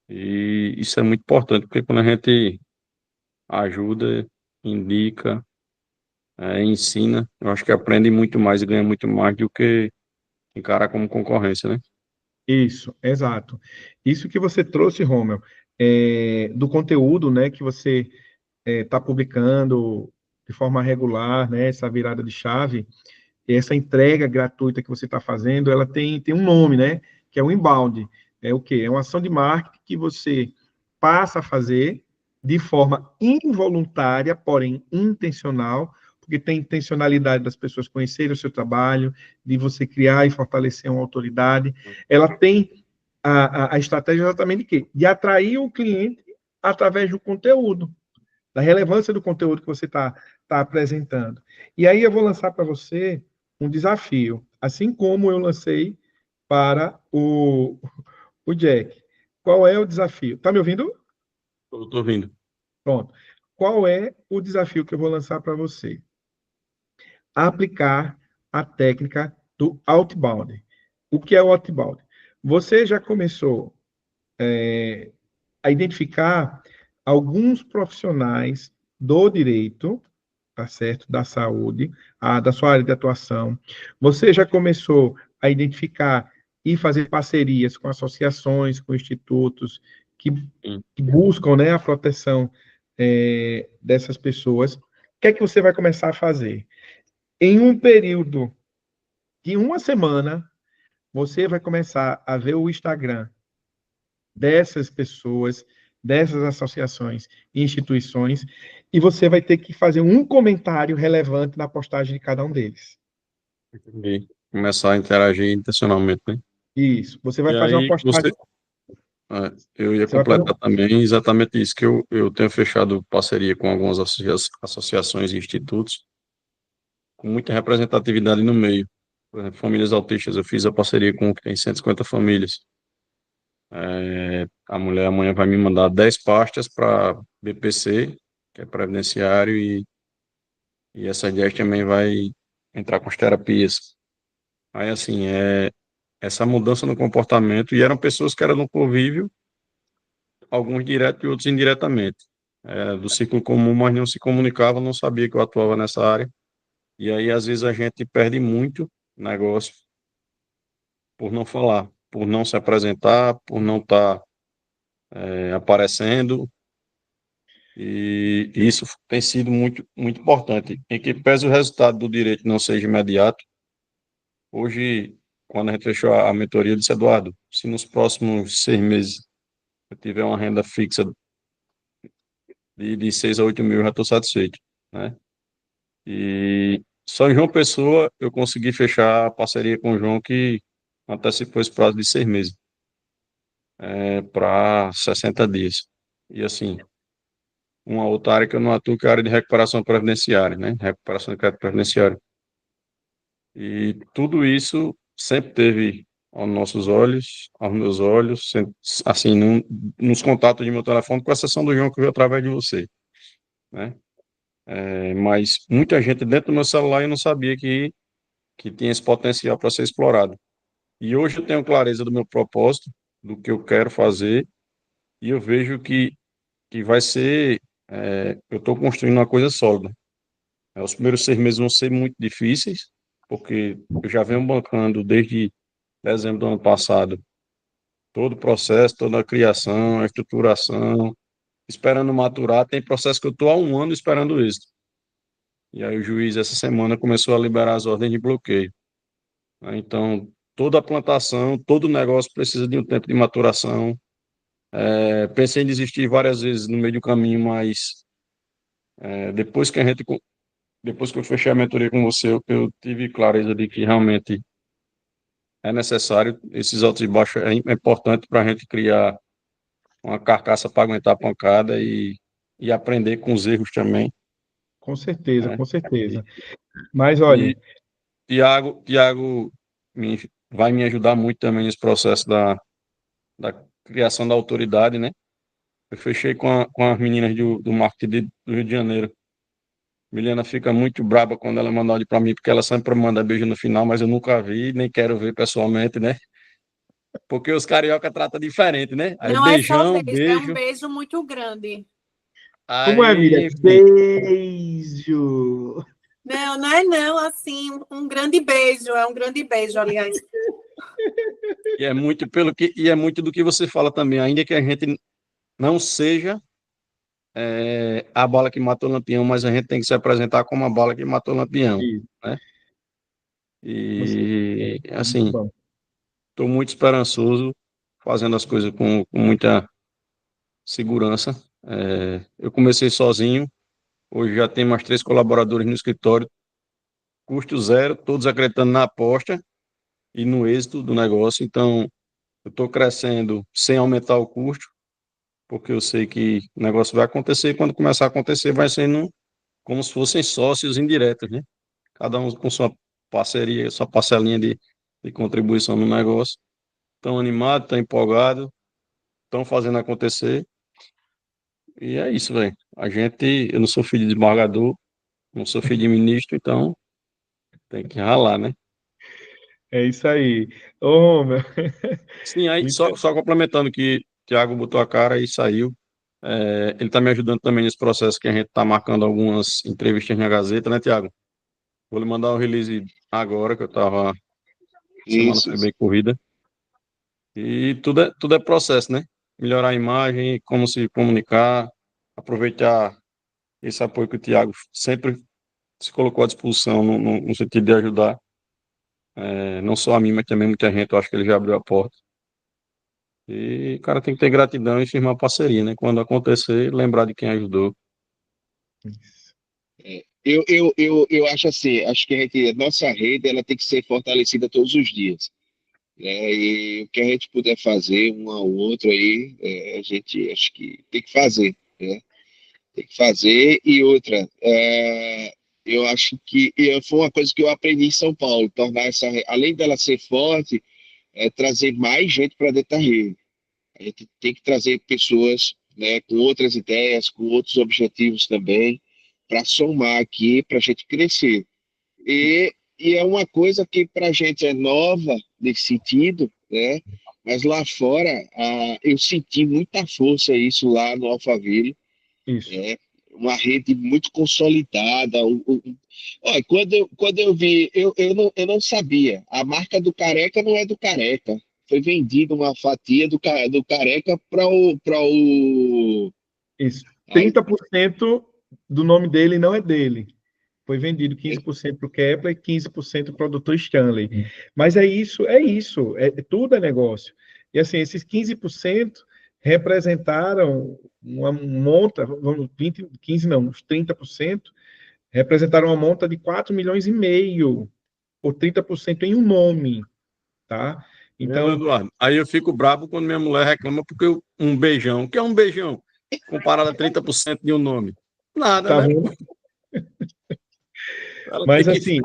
D: E isso é muito importante, porque quando a gente ajuda, indica, ensina, eu acho que aprende muito mais e ganha muito mais do que encarar como concorrência, né?
A: Isso, exato. Isso que você trouxe, Romel, do conteúdo, né, que você está publicando de forma regular, né, essa virada de chave, essa entrega gratuita que você está fazendo, ela tem um nome, né, que é o inbound. É o quê? É uma ação de marketing que você passa a fazer de forma involuntária, porém intencional, porque tem intencionalidade das pessoas conhecerem o seu trabalho, de você criar e fortalecer uma autoridade. Ela tem a estratégia exatamente de quê? De atrair o cliente através do conteúdo, da relevância do conteúdo que você está apresentando. E aí eu vou lançar para você um desafio, assim como eu lancei para o Jack. Qual é o desafio? Tá me ouvindo?
D: Eu tô vindo.
A: Pronto. Qual é o desafio que eu vou lançar para você? Aplicar a técnica do outbound. O que é o outbound? Você já começou a identificar alguns profissionais do direito, tá certo? Da saúde, da sua área de atuação. Você já começou a identificar e fazer parcerias com associações, com institutos que,
D: Sim.
A: que buscam, né, a proteção dessas pessoas. O que é que você vai começar a fazer? Em um período de uma semana, você vai começar a ver o Instagram dessas pessoas, dessas associações e instituições, e você vai ter que fazer um comentário relevante na postagem de cada um deles.
D: Entendi. Começar a interagir intencionalmente, né?
A: Isso. Você vai
D: E
A: fazer uma
D: aí,
A: postagem.
D: eu ia
A: Você vai fazer.
D: completar também exatamente isso, que eu tenho fechado parceria com algumas associações e institutos, com muita representatividade no meio. Por exemplo, famílias autistas, eu fiz a parceria com um que tem 150 famílias. A mulher amanhã vai me mandar 10 pastas para BPC, que é previdenciário, e essa 10 também vai entrar com as terapias. Aí, assim, essa mudança no comportamento, e eram pessoas que eram no convívio, alguns direto e outros indiretamente, do ciclo comum, mas não se comunicava, não sabia que eu atuava nessa área. E aí, às vezes, a gente perde muito negócio por não falar, por não se apresentar, por não estar aparecendo. E isso tem sido muito, muito importante. Em que pese o resultado do direito não seja imediato, hoje, quando a gente fechou a mentoria, eu disse, Eduardo, se nos próximos 6 meses eu tiver uma renda fixa de 6 a 8 mil, eu já estou satisfeito, né? E só em João Pessoa eu consegui fechar a parceria com o João, que antecipou esse prazo de 6 meses, para 60 dias. E assim, uma outra área que eu não atuo, que é a área de recuperação previdenciária, né? Recuperação de crédito previdenciário. E tudo isso sempre teve aos nossos olhos, aos meus olhos, assim, nos contatos de meu telefone, com exceção do João que veio através de você, né? Mas muita gente dentro do meu celular eu não sabia que tinha esse potencial para ser explorado. E hoje eu tenho clareza do meu propósito, do que eu quero fazer, e eu vejo que vai ser, eu estou construindo uma coisa sólida. Os primeiros 6 meses vão ser muito difíceis, porque eu já venho bancando desde dezembro do ano passado todo o processo, toda a criação, a estruturação, esperando maturar. Tem processo que eu estou há um ano esperando isso. E aí o juiz, essa semana, começou a liberar as ordens de bloqueio, né? Então, toda a plantação, todo o negócio precisa de um tempo de maturação. Pensei em desistir várias vezes no meio do caminho, mas depois que depois que eu fechei a mentoria com você, eu tive clareza de que realmente é necessário esses altos e baixos, é importante para a gente criar uma carcaça para aguentar a pancada e aprender com os erros também,
A: Com certeza,
D: né?
A: com certeza. Mas
D: E
A: olha,
D: Tiago vai me ajudar muito também nesse processo da criação da autoridade, né? Eu fechei com as meninas do marketing do Rio de Janeiro. Milena fica muito braba quando ela manda áudio para mim, porque ela sempre manda beijo no final, mas eu nunca vi, nem quero ver pessoalmente, né? Porque os carioca tratam diferente, né? Aí
E: Não é só
D: beijão,
E: beijo, é um
D: beijo.
E: beijo muito grande.
A: como é, Miriam?
D: Aí, enfim,
A: Beijo!
E: Não, não é não, assim, um grande beijo, é um grande beijo, aliás.
D: e é muito do que você fala também, ainda que a gente não seja a bala que matou o Lampião, mas a gente tem que se apresentar como a bala que matou o Lampião,
A: Isso,
D: né?
A: com certeza.
D: E,
A: Muito
D: assim,
A: bom.
D: estou muito esperançoso, fazendo as coisas com muita segurança. Eu comecei sozinho, hoje já tem mais 3 colaboradores no escritório, custo zero, todos acreditando na aposta e no êxito do negócio. Então, eu estou crescendo sem aumentar o custo, porque eu sei que o negócio vai acontecer e quando começar a acontecer vai sendo como se fossem sócios indiretos, né? Cada um com sua parceria, sua parcelinha de contribuição no negócio. Estão animados, estão empolgados, estão fazendo acontecer. E é isso, velho. Eu não sou filho de desembargador, não sou filho de ministro, então tem que ralar, né?
A: É isso aí. Ô, meu.
D: Sim, aí
A: Muito,
D: só complementando que o Thiago botou a cara e saiu. Ele está me ajudando também nesse processo que a gente está marcando algumas entrevistas na Gazeta, né, Thiago? Vou lhe mandar o release agora, que eu estava. Semana
F: Isso,
D: foi
F: isso.
D: bem corrida. E tudo é processo, né? Melhorar a imagem, como se comunicar, aproveitar esse apoio que o Thiago sempre se colocou à disposição no sentido de ajudar, não só a mim, mas também muita gente. Eu acho que ele já abriu a porta. E o cara tem que ter gratidão e firmar parceria, né? Quando acontecer, lembrar de quem ajudou.
F: Eu acho assim, acho que a nossa rede ela tem que ser fortalecida todos os dias, né? E o que a gente puder fazer um ao outro aí, a gente acho que tem que fazer, né? Tem que fazer. E outra, eu acho que foi uma coisa que eu aprendi em São Paulo, tornar além dela ser forte, trazer mais gente para dentro da rede. A gente tem que trazer pessoas, né, com outras ideias, com outros objetivos também, para somar aqui, para a gente crescer. E é uma coisa que para a gente é nova nesse sentido, né? Mas lá fora, eu senti muita força isso lá no Alphaville,
A: isso.
F: né? Uma rede muito consolidada. Olha, quando eu vi, eu não sabia. A marca do Careca não é do Careca. Foi vendida uma fatia do Careca para o.
A: Isso.
F: Ai,
A: 30% do nome dele não é dele. Foi vendido 15% para o Kepler e 15% para o Dr. Stanley. Mas tudo é negócio. E assim, esses 15% representaram uma monta, vamos, 20, 15 não, uns 30%, representaram uma monta de 4,5 milhões, ou 30% em um nome, tá?
D: Meu
A: Então,
D: Eduardo, aí eu fico bravo quando minha mulher reclama porque um beijão. O que é um beijão? Comparado a 30% de um nome. Nada,
A: tá
D: né?
A: vendo?
D: Ela tem
A: Mas
D: que,
A: assim,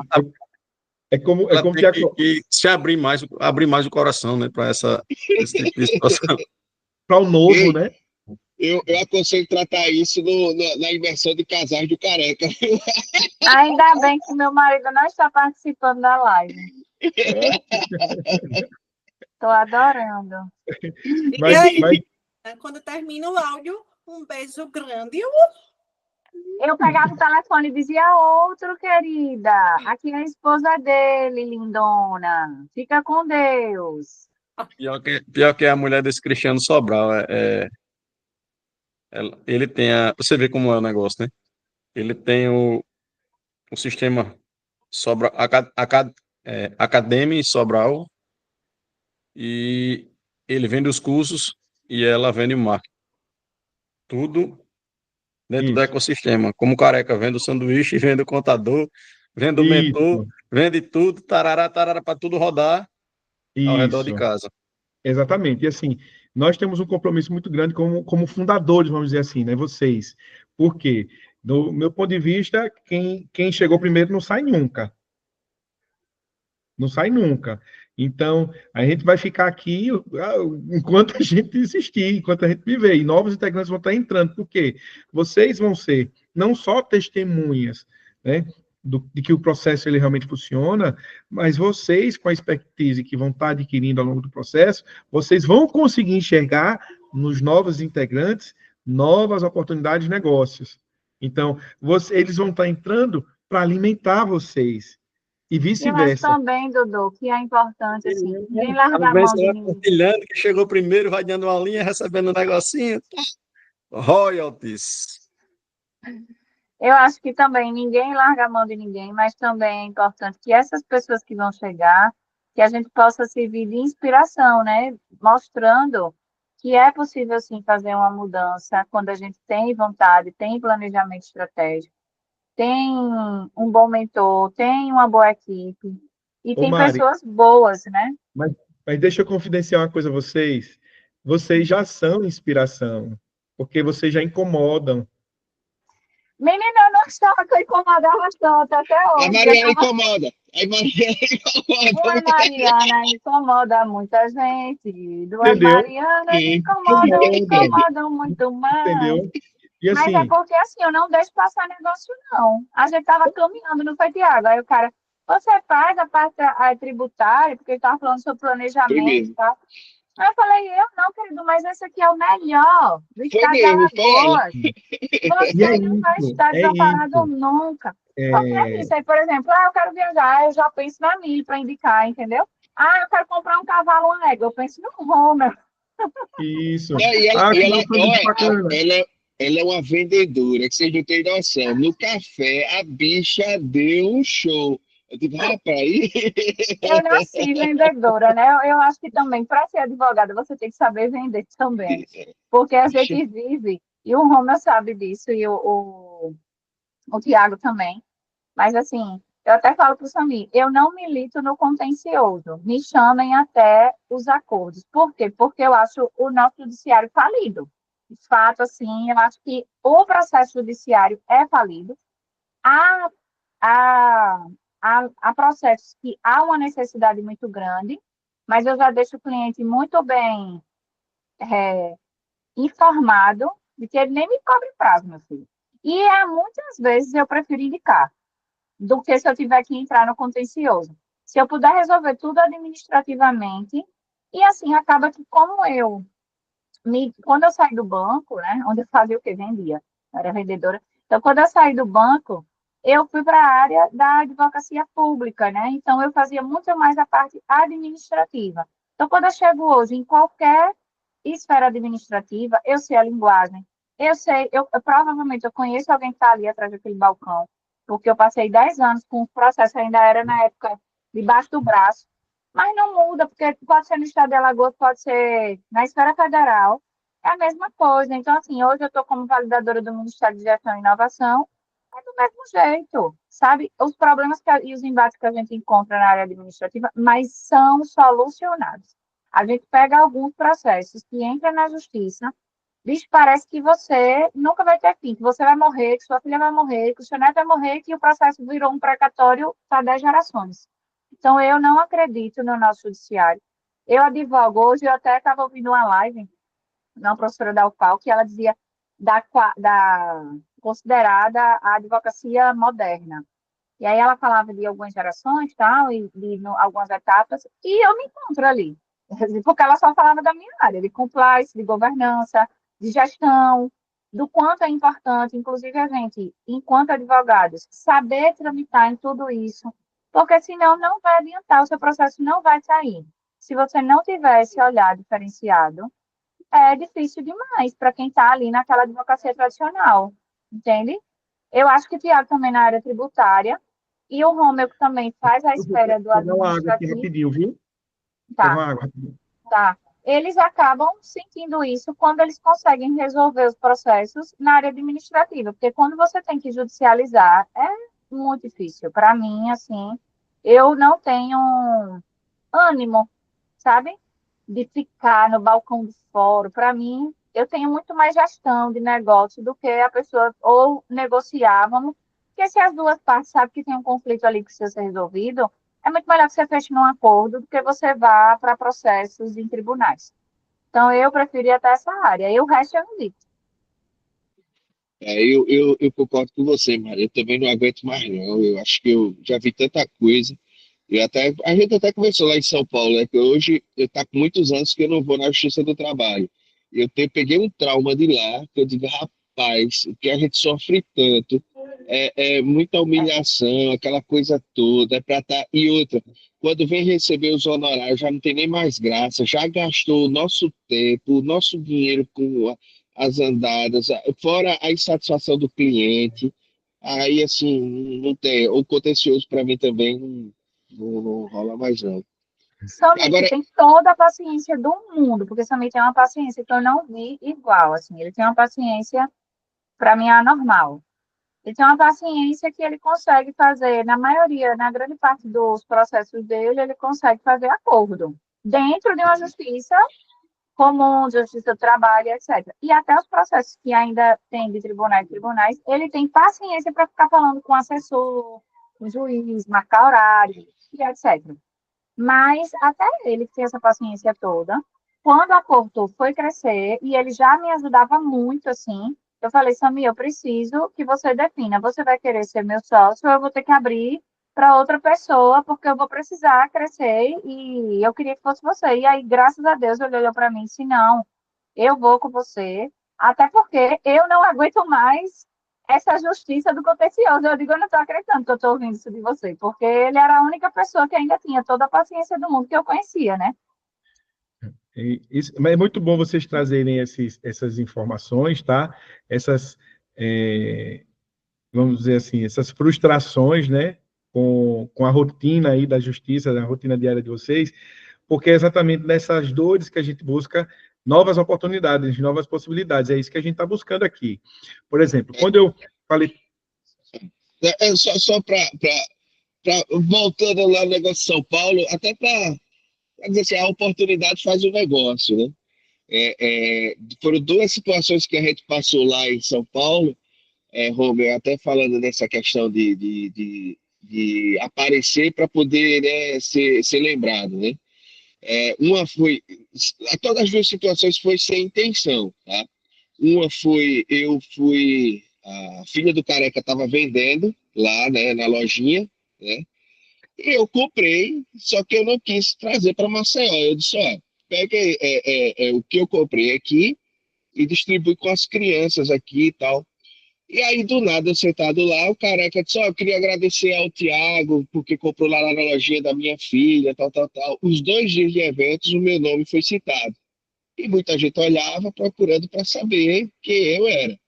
A: é
D: ela
A: como
D: tem
A: que
D: que se abrir mais o coração, né, para esse tipo de situação.
A: para o novo,
F: ei,
A: né?
F: eu aconselho tratar isso na imersão de casais do Careca.
B: Ainda bem que meu marido não está participando da live. Estou adorando.
E: E
A: Mas,
E: aí,
A: mas
E: quando termina o áudio, um beijo grande.
B: Eu pegava o telefone e dizia, outro, querida, aqui é a esposa dele, lindona, fica com Deus.
D: Pior que a mulher desse Cristiano Sobral. Ele tem você vê como é o negócio, né? Ele tem o sistema Sobral, Academy Sobral, e ele vende os cursos e ela vende o marketing. Tudo dentro do
A: Isso,
D: ecossistema. Como o Careca vende o sanduíche, vende o contador, vende o mentor,
A: isso,
D: vende tudo, tarará, tarará, para tudo rodar ao redor de
A: isso.
D: casa.
A: Exatamente. E assim, nós temos um compromisso muito grande como fundadores, vamos dizer assim, né? Vocês. Por quê? Do meu ponto de vista, quem chegou primeiro não sai nunca. Não sai nunca. Então, a gente vai ficar aqui enquanto a gente existir, enquanto a gente viver. E novos integrantes vão estar entrando. Por quê? Vocês vão ser não só testemunhas, né, de que o processo ele realmente funciona, mas vocês, com a expertise que vão estar adquirindo ao longo do processo, vocês vão conseguir enxergar nos novos integrantes novas oportunidades de negócios. Então, eles vão estar entrando para alimentar vocês e
B: Eu acho
A: vice-versa.
B: também, Dudu, que é importante, assim, ninguém largar a
D: Vem
B: mão
D: se
B: de
D: lá
B: ninguém.
D: compartilhando, que chegou primeiro, vai dando uma linha, recebendo um negocinho. Royalties.
B: Eu acho que também ninguém larga a mão de ninguém, mas também é importante que essas pessoas que vão chegar, que a gente possa servir de inspiração, né? Mostrando que é possível, sim, fazer uma mudança quando a gente tem vontade, tem planejamento estratégico, tem um bom mentor, tem uma boa equipe e
A: Ô,
B: tem
A: Mari,
B: pessoas boas, né?
A: mas, mas deixa eu confidenciar uma coisa a vocês. Vocês já são inspiração, porque vocês já incomodam.
B: Menina, eu não estava que eu incomodava tanto até
F: A
B: hoje.
F: Mariana incomoda. A Mariana
B: Duas
F: incomoda.
B: Marianas incomoda muita gente. Duas
A: Entendeu?
B: Marianas
F: Sim,
A: Incomoda,
B: incomodam muito mais.
A: entendeu? E
B: Mas é
A: assim,
B: porque assim, eu não deixo passar negócio, não. A gente estava caminhando, não foi, Tiago? Aí o cara, você faz a parte tributária, porque ele estava falando sobre
F: foi
B: planejamento e
F: mesmo.
B: tal. Aí eu falei, eu não, querido, mas esse aqui é o melhor do
F: Foi
B: estado de
F: mesmo, foi ela.
B: Alagoas.
A: e é
B: Você não vai
A: isso,
B: estar
A: é
B: desamparado
A: isso.
B: nunca. Porque é
A: É,
B: isso. Aí, por exemplo, eu quero viajar, eu já penso na Mili para indicar, entendeu? Eu quero comprar um cavalo, uma égua, eu penso no Homer.
A: isso.
F: Não, e ela,
A: Ah,
F: e
A: que
F: ela,
A: não foi muito
F: olha,
A: bacana.
F: ela é uma vendedora, que vocês não têm noção. No café, a bicha deu um show. Eu digo, rapaz,
B: Eu nasci vendedora, né? Eu acho que também, para ser advogada, você tem que saber vender também. Porque a
F: bicha,
B: gente vive, e o Homer sabe disso, e o Tiago também. Mas, assim, eu até falo para o Samir, eu não milito no contencioso. Me chamem até os acordos. Por quê? Porque eu acho o nosso judiciário falido. De fato, assim, eu acho que o processo judiciário é falido. Há, há, há processos que há uma necessidade muito grande, mas eu já deixo o cliente muito bem informado de que ele nem me cobre prazo, meu filho. E muitas vezes eu prefiro indicar do que se eu tiver que entrar no contencioso. Se eu puder resolver tudo administrativamente, e assim acaba que como quando eu saí do banco, né, onde eu fazia o que? Vendia, era vendedora. Então, quando eu saí do banco, eu fui para a área da advocacia pública, né? Então, eu fazia muito mais a parte administrativa. Então, quando eu chego hoje em qualquer esfera administrativa, eu sei a linguagem, eu sei, provavelmente eu conheço alguém que está ali atrás daquele balcão, porque eu passei 10 anos com o processo, ainda era na época debaixo do braço, mas não muda, porque pode ser no estado de Alagoas, pode ser na esfera federal, é a mesma coisa. Então, assim, hoje eu estou como validadora do Ministério de Gestão e Inovação, é do mesmo jeito, sabe? Os problemas e os embates que a gente encontra na área administrativa, mas são solucionados. A gente pega alguns processos que entram na justiça, bicho, parece que você nunca vai ter fim, que você vai morrer, que sua filha vai morrer, que o seu neto vai morrer, que o processo virou um precatório para 10 gerações. Então, eu não acredito no nosso judiciário. Eu advogo, hoje eu até estava ouvindo uma live, uma professora da UFAL, que ela dizia considerada a advocacia moderna. E aí ela falava de algumas gerações, tal, e de algumas etapas, e eu me encontro ali, porque ela só falava da minha área, de compliance, de governança, de gestão, do quanto é importante, inclusive a gente, enquanto advogados, saber tramitar em tudo isso, porque senão não vai adiantar, o seu processo não vai sair. Se você não tiver esse olhar diferenciado, é difícil demais para quem está ali naquela advocacia tradicional, entende? Eu acho que o Tiago também na área tributária, e o Rômulo também faz a esfera do
A: Vou uma água aqui
B: administrativo.
A: rapidinho, viu?
B: Tá.
A: Uma água rapidinho.
B: Tá. Eles acabam sentindo isso quando eles conseguem resolver os processos na área administrativa, porque quando você tem que judicializar, é muito difícil. Para mim, assim, eu não tenho ânimo, sabe? De ficar no balcão do fórum. Para mim, eu tenho muito mais gestão de negócio do que a pessoa ou negociar, vamos, porque se as duas partes sabem que tem um conflito ali que precisa ser resolvido, é muito melhor que você feche num acordo do que você vá para processos em tribunais. Então, eu preferi até essa área. E o resto eu não digo.
F: Eu concordo com você, Maria. Eu também não aguento mais, não. Eu acho que eu já vi tanta coisa. A gente até conversou lá em São Paulo, né? Que hoje eu tá com muitos anos que eu não vou na Justiça do Trabalho. Peguei um trauma de lá, que eu digo, rapaz, o que a gente sofre tanto é muita humilhação, aquela coisa toda, é para estar. E outra, quando vem receber os honorários, já não tem nem mais graça, já gastou o nosso tempo, o nosso dinheiro com as andadas, fora a insatisfação do cliente. Aí, assim, não tem. O contencioso para mim também não rola mais, não.
B: Samit
F: Agora,
B: tem toda a paciência do mundo, porque Samit tem uma paciência que eu não vi igual, assim. Ele tem uma paciência, para mim, anormal. Ele tem uma paciência que ele consegue fazer, na maioria, na grande parte dos processos dele, ele consegue fazer acordo. Dentro de uma justiça comum, justiça do trabalho, etc. E até os processos que ainda tem de tribunais, ele tem paciência para ficar falando com o assessor, com o juiz, marcar horário, e etc. Mas até ele que tem essa paciência toda, quando a Porto foi crescer, e ele já me ajudava muito, assim, eu falei, Sami, eu preciso que você defina, você vai querer ser meu sócio ou eu vou ter que abrir para outra pessoa, porque eu vou precisar crescer e eu queria que fosse você. E aí, graças a Deus, ele olhou para mim e disse, não, eu vou com você, até porque eu não aguento mais essa justiça do contencioso. Eu digo, eu não estou acreditando que eu estou ouvindo isso de você, porque ele era a única pessoa que ainda tinha toda a paciência do mundo que eu conhecia, né?
A: Mas é muito bom vocês trazerem essas informações, tá? Essas, vamos dizer assim, essas frustrações, né? Com a rotina aí da justiça, a rotina diária de vocês, porque é exatamente nessas dores que a gente busca novas oportunidades, novas possibilidades. É isso que a gente está buscando aqui. Por exemplo, quando eu falei...
F: só para voltando lá no negócio de São Paulo, até para dizer assim, a oportunidade faz o negócio, né? Foram duas situações que a gente passou lá em São Paulo, Romeu, até falando nessa questão de aparecer para poder, né, ser lembrado, né? Uma foi, todas as duas situações foi sem intenção, tá? Uma foi, a filha do Careca estava vendendo lá, né, na lojinha, né? E eu comprei, só que eu não quis trazer para Maceió. Eu disse, ó, pega o que eu comprei aqui e distribui com as crianças aqui e tal. E aí, do nada, eu sentado lá, o Careca disse, ó, eu queria agradecer ao Tiago, porque comprou lá na lojinha da minha filha, tal, tal, tal. Os 2 dias de eventos, o meu nome foi citado. E muita gente olhava procurando para saber quem eu era.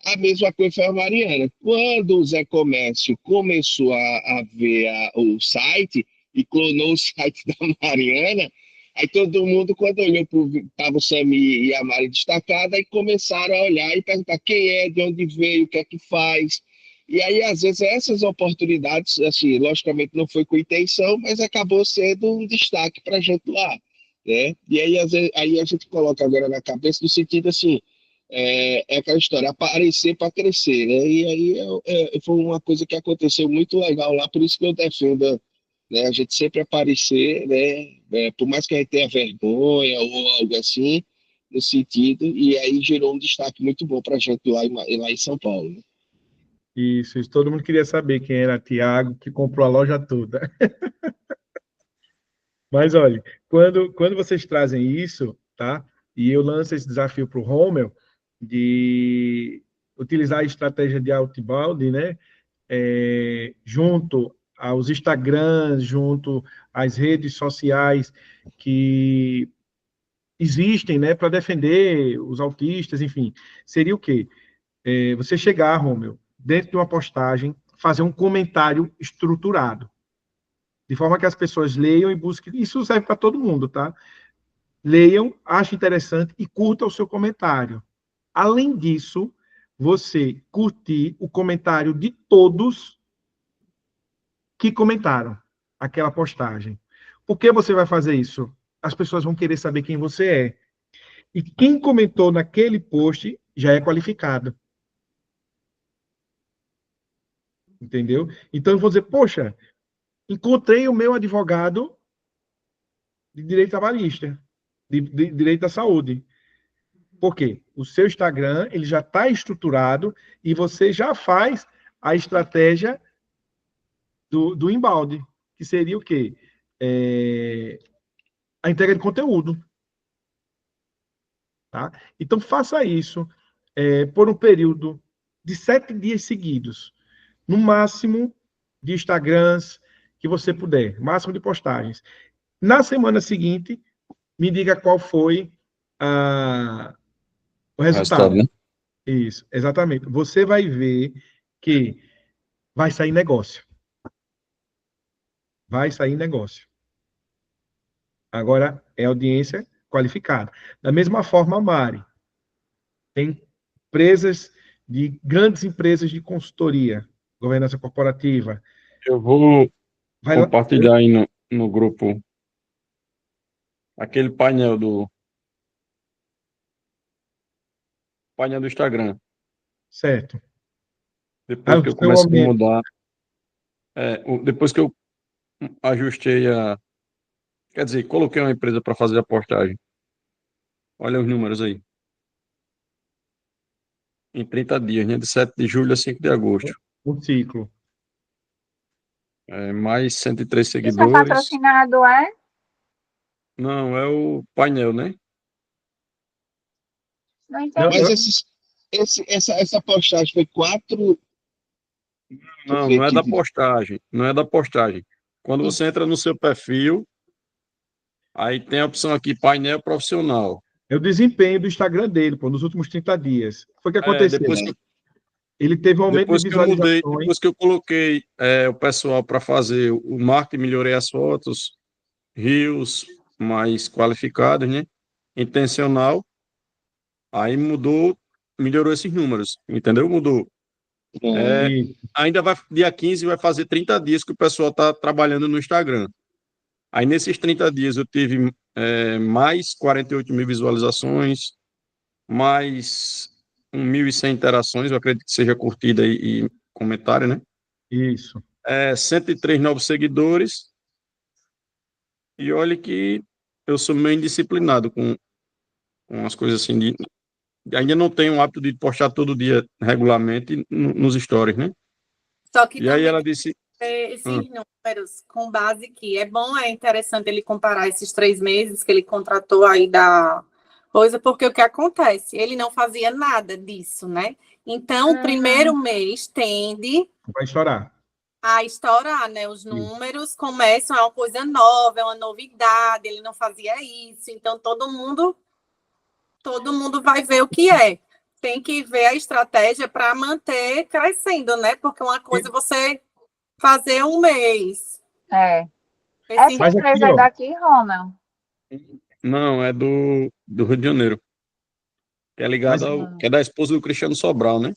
F: A mesma coisa foi a Mariana. Quando o Zé Comércio começou a ver o site e clonou o site da Mariana, aí todo mundo, quando olhou, estava o Sami e a Mari destacada, aí começaram a olhar e perguntar quem é, de onde veio, o que é que faz. E aí, às vezes, essas oportunidades, assim, logicamente não foi com intenção, mas acabou sendo um destaque para a gente lá, né? E aí, às vezes, aí a gente coloca agora na cabeça no sentido assim, aquela história, aparecer para crescer, né? E aí foi uma coisa que aconteceu muito legal lá, por isso que eu defendo, né, a gente sempre aparecer, né? Por mais que a gente tenha vergonha ou algo assim, no sentido, e aí gerou um destaque muito bom para a gente lá em São Paulo, né?
A: Isso, todo mundo queria saber quem era Tiago, que comprou a loja toda. Mas, olha, quando vocês trazem isso, tá? E eu lanço esse desafio para o Romeu, de utilizar a estratégia de outbound, né? Junto aos Instagrams, junto às redes sociais que existem, né, para defender os autistas, enfim. Seria o quê? Você chegar, Romeu, dentro de uma postagem, fazer um comentário estruturado, de forma que as pessoas leiam e busquem. Isso serve para todo mundo, tá? Leiam, achem interessante e curtam o seu comentário. Além disso, você curtir o comentário de todos que comentaram aquela postagem. Por que você vai fazer isso? As pessoas vão querer saber quem você é. E quem comentou naquele post já é qualificado. Entendeu? Então eu vou dizer, poxa, encontrei o meu advogado de direito trabalhista, de direito da saúde. Por quê? O seu Instagram ele já está estruturado e você já faz a estratégia do inbound, que seria o quê? A entrega de conteúdo. Tá? Então, faça isso por um período de 7 dias seguidos, no máximo de Instagrams que você puder, máximo de postagens. Na semana seguinte, me diga qual foi o resultado.
D: Né?
A: Isso, exatamente. Você vai ver que vai sair negócio. Vai sair negócio. Agora, é audiência qualificada. Da mesma forma, Mari, tem grandes empresas de consultoria, governança corporativa.
D: Eu vou
A: Vai
D: compartilhar aí no grupo aquele painel do Instagram.
A: Certo.
D: Depois que eu começo a mudar, depois que eu ajustei quer dizer, coloquei uma empresa para fazer a postagem. Olha os números aí. Em 30 dias, né? De 7 de julho a 5 de agosto.
A: Um ciclo.
D: Mais 103
B: Isso é
D: seguidores.
B: patrocinado, é?
D: Não, é o painel, né?
B: Não entendi.
F: Mas essa postagem foi 4.
D: Não é da postagem. Não é da postagem. Quando você entra no seu perfil, aí tem a opção aqui, painel profissional.
A: É o desempenho do Instagram dele, nos últimos 30 dias. Foi o que aconteceu. Ele teve um aumento de visualizações.
D: Depois que eu coloquei o pessoal para fazer o marketing, melhorei as fotos, reels mais qualificados, né? Intencional. Aí melhorou esses números, entendeu? Mudou. Ainda dia 15 vai fazer 30 dias que o pessoal está trabalhando no Instagram. Aí nesses 30 dias eu tive mais 48 mil visualizações, mais 1.100 interações, eu acredito que seja curtida e comentário, né?
A: Isso.
D: 103 novos seguidores. E olha que eu sou meio indisciplinado com as coisas assim. Ainda não tenho o hábito de postar todo dia regularmente nos stories, né?
E: Só que
D: e aí ela disse...
E: esses números com base que é bom, é interessante ele comparar esses 3 meses que ele contratou aí da coisa, porque o que acontece? Ele não fazia nada disso, né? Então, o primeiro mês tende...
A: Vai estourar.
E: A estourar, né? Os números começam, é uma coisa nova, é uma novidade, ele não fazia isso, então todo mundo vai ver o que é. Tem que ver a estratégia para manter crescendo, né? Porque uma coisa é você fazer um mês.
B: Essa empresa é daqui, Romeu?
D: Não, é do Rio de Janeiro. Que é ligada que é da esposa do Cristiano Sobral, né?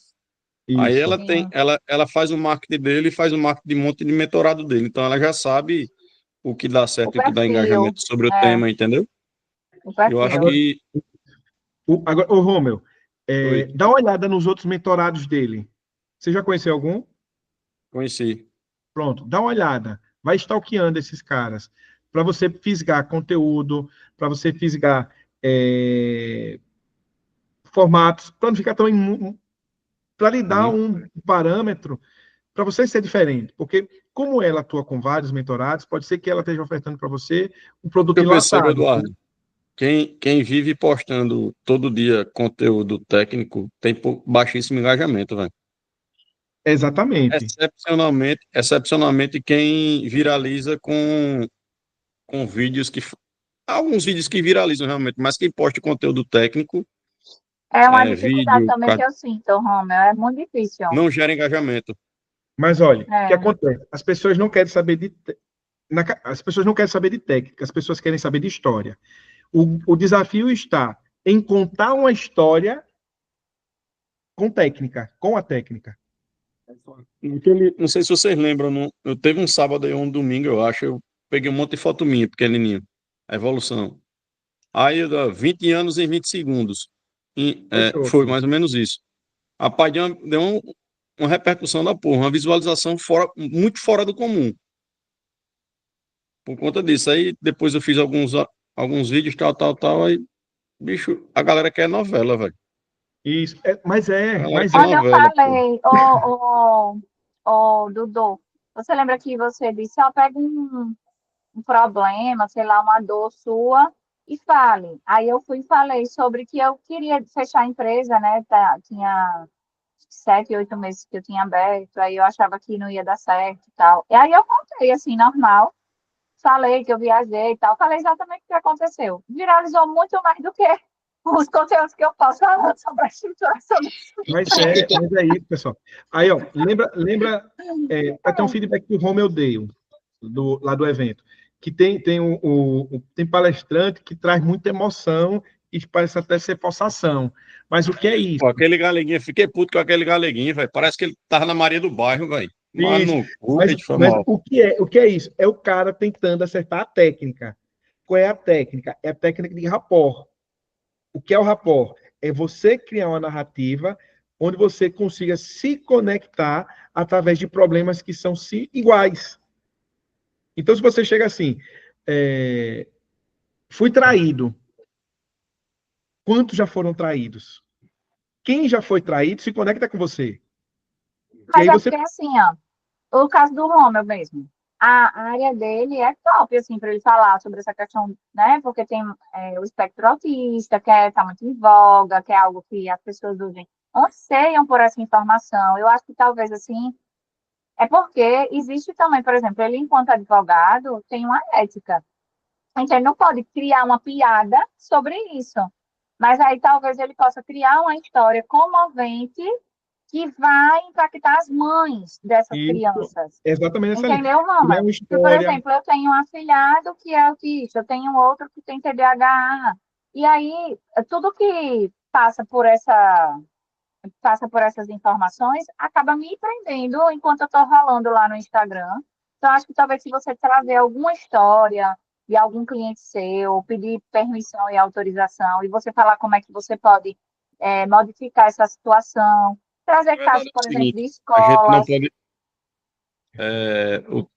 D: Isso. Aí ela faz o marketing dele e faz o marketing de um monte de mentorado dele. Então ela já sabe o que dá certo e o que dá engajamento sobre o tema, entendeu? Eu acho que...
A: Agora, Romeu, dá uma olhada nos outros mentorados dele. Você já conheceu algum?
D: Conheci.
A: Pronto, dá uma olhada. Vai stalkeando esses caras. Para você fisgar conteúdo, para você fisgar formatos, para não ficar também... Para lhe dar um parâmetro para você ser diferente. Porque, como ela atua com vários mentorados, pode ser que ela esteja ofertando para você um produto enlatado.
D: Eduardo, quem vive postando todo dia conteúdo técnico tem baixíssimo engajamento, velho.
A: Exatamente.
D: Excepcionalmente quem viraliza com vídeos que. Alguns vídeos que viralizam realmente, mas quem posta conteúdo técnico,
B: É uma dificuldade
D: vídeo,
B: também que eu sinto, Romeu. É muito difícil.
D: não gera engajamento.
A: Mas olha, o que
B: É.
A: acontece? As pessoas não querem saber as pessoas não querem saber de técnica, as pessoas querem saber de história. O desafio está em contar uma história com técnica, com a técnica.
D: Não sei se vocês lembram, eu teve um sábado e um domingo, eu acho, eu peguei um monte de foto minha, pequenininho, a evolução. Aí, 20 anos em 20 segundos. Foi mais ou menos isso. Rapaz, deu uma repercussão da porra, uma visualização muito fora do comum. Por conta disso. Aí, depois eu fiz alguns vídeos, tal, aí, bicho, a galera quer novela, velho.
A: Isso, mas
B: Quando eu falei, Dudu, você lembra que você disse, pega um problema, sei lá, uma dor sua e fale. Aí eu fui e falei sobre que eu queria fechar a empresa, né? Tinha 7, 8 meses que eu tinha aberto, aí eu achava que não ia dar certo e tal. E aí eu contei, assim, normal, falei que eu viajei e tal, falei exatamente o que aconteceu. Viralizou muito mais do que os conteúdos que eu posso falar sobre a estruturação.
A: Mas é isso, pessoal. Aí, ó, lembra vai ter um feedback do Romeu Dale, lá do evento, que tem palestrante que traz muita emoção e parece até ser forçação. Mas o que é isso?
D: Pô, aquele galeguinho, fiquei puto com aquele galeguinho, velho. Parece que ele tava na Maria do Bairro, velho. Mas
A: o que é isso? É o cara tentando acertar a técnica. Qual é a técnica? É a técnica de rapport. O que é o rapport? É você criar uma narrativa onde você consiga se conectar através de problemas que são iguais. Então, se você chega assim, fui traído. Quantos já foram traídos? Quem já foi traído se conecta com você.
B: Mas é porque assim, o caso do Romeu mesmo. A área dele é top, assim, para ele falar sobre essa questão, né? Porque tem o espectro autista, que está muito em voga, que é algo que as pessoas hoje anseiam por essa informação. Eu acho que talvez, assim, é porque existe também, por exemplo, ele, enquanto advogado, tem uma ética. Então, ele não pode criar uma piada sobre isso. Mas aí talvez ele possa criar uma história comovente que vai impactar as mães dessas crianças.
A: Exatamente essa linha.
B: Entendeu, Roma? Por exemplo, eu tenho um afilhado que é autista, eu tenho outro que tem TDAH. E aí, tudo que passa por essas informações acaba me prendendo enquanto eu estou rolando lá no Instagram. Então, acho que talvez se você trazer alguma história de algum cliente seu, pedir permissão e autorização, e você falar como é que você pode modificar essa situação, trazer casos, por exemplo, de escolas.
D: A gente não pode...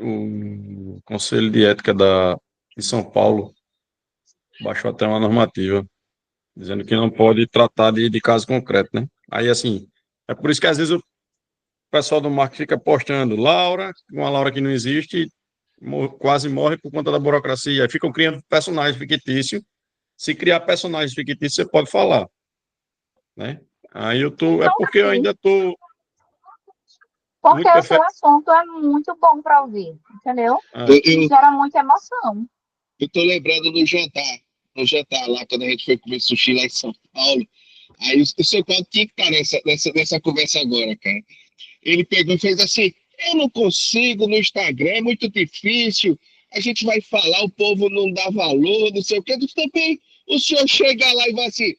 D: o Conselho de Ética de São Paulo baixou até uma normativa dizendo que não pode tratar de caso concreto, né? Aí, assim, é por isso que às vezes o pessoal do marketing fica postando uma Laura que não existe, quase morre por conta da burocracia. Aí ficam criando personagens fictícios. Se criar personagens fictícios, você pode falar, né? Aí porque eu ainda tô...
B: Porque o seu assunto é muito bom para ouvir, entendeu? Gera muita emoção.
F: Eu tô lembrando no jantar lá, quando a gente foi comer sushi lá em São Paulo. Aí o seu Paulo tinha que estar nessa conversa agora, cara. Ele pegou e fez assim: eu não consigo no Instagram, é muito difícil. A gente vai falar, o povo não dá valor, não sei o quê. Também o senhor chega lá e vai assim: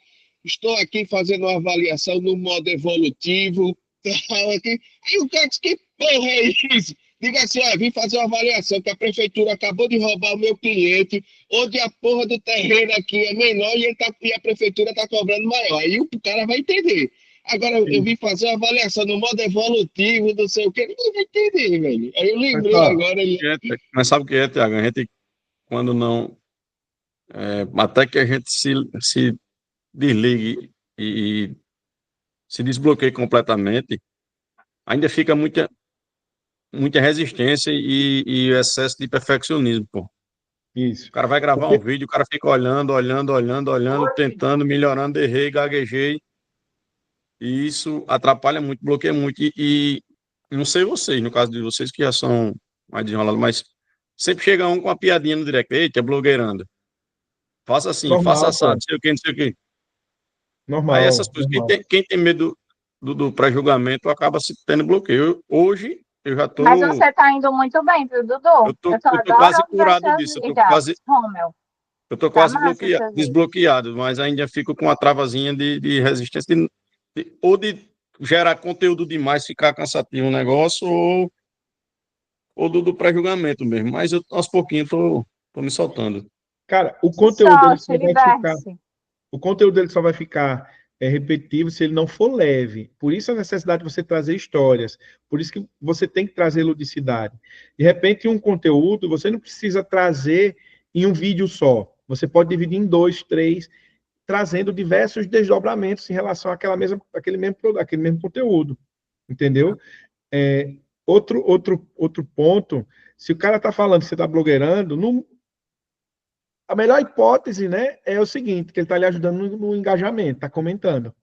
F: estou aqui fazendo uma avaliação no modo evolutivo. Aí o cara disse: que porra é isso? Diga assim: vim fazer uma avaliação que a prefeitura acabou de roubar o meu cliente, onde a porra do terreno aqui é menor e a prefeitura está cobrando maior. Aí o cara vai entender. Agora, eu vim fazer uma avaliação no modo evolutivo, não sei o que, ninguém vai entender, velho. Aí eu lembrei agora.
D: Mas sabe o que é, Tiago? A gente, quando não... até que a gente se desligue e se desbloqueie completamente, ainda fica muita resistência e excesso de perfeccionismo, pô.
A: Isso.
D: O cara vai gravar um vídeo, o cara fica olhando, tentando, melhorando, errei, gaguejei. E isso atrapalha muito, bloqueia muito. E não sei vocês, no caso de vocês que já são mais desenrolados, mas sempre chega um com uma piadinha no direct. Eita, é blogueirando. Faça assim, faça
A: Normal,
D: assado,
A: pô.
D: não sei o que, não sei o que. Aí essas
A: Normal,
D: coisas,
A: normal.
D: quem tem medo do pré-julgamento acaba se tendo bloqueio. Hoje, eu já
B: Mas
D: tô,
B: você está indo muito bem, viu, Dudu? Eu tô
D: eu tô quase
B: adorando ver
D: curado
B: seus
D: disso,
B: vídeos, Romeu.
D: eu tô
B: Tá
D: quase
B: massa seus vídeos.
D: desbloqueado, mas ainda fico com uma travazinha de resistência, ou de gerar conteúdo demais, ficar cansativo o negócio, ou do pré-julgamento mesmo. Mas eu, aos pouquinhos, tô me soltando.
A: Cara, o
B: Se
A: conteúdo ele
B: solte,
A: só vai ficar,
B: liberte-se.
A: o conteúdo dele só vai ficar repetitivo se ele não for leve. Por isso a necessidade de você trazer histórias. Por isso que você tem que trazer ludicidade. De repente, um conteúdo você não precisa trazer em um vídeo só. Você pode dividir em dois, três, trazendo diversos desdobramentos em relação aquele mesmo conteúdo. Entendeu? É, outro ponto, se o cara está falando que você está blogueirando, não, a melhor hipótese, né, é o seguinte, que ele está lhe ajudando no engajamento, está comentando.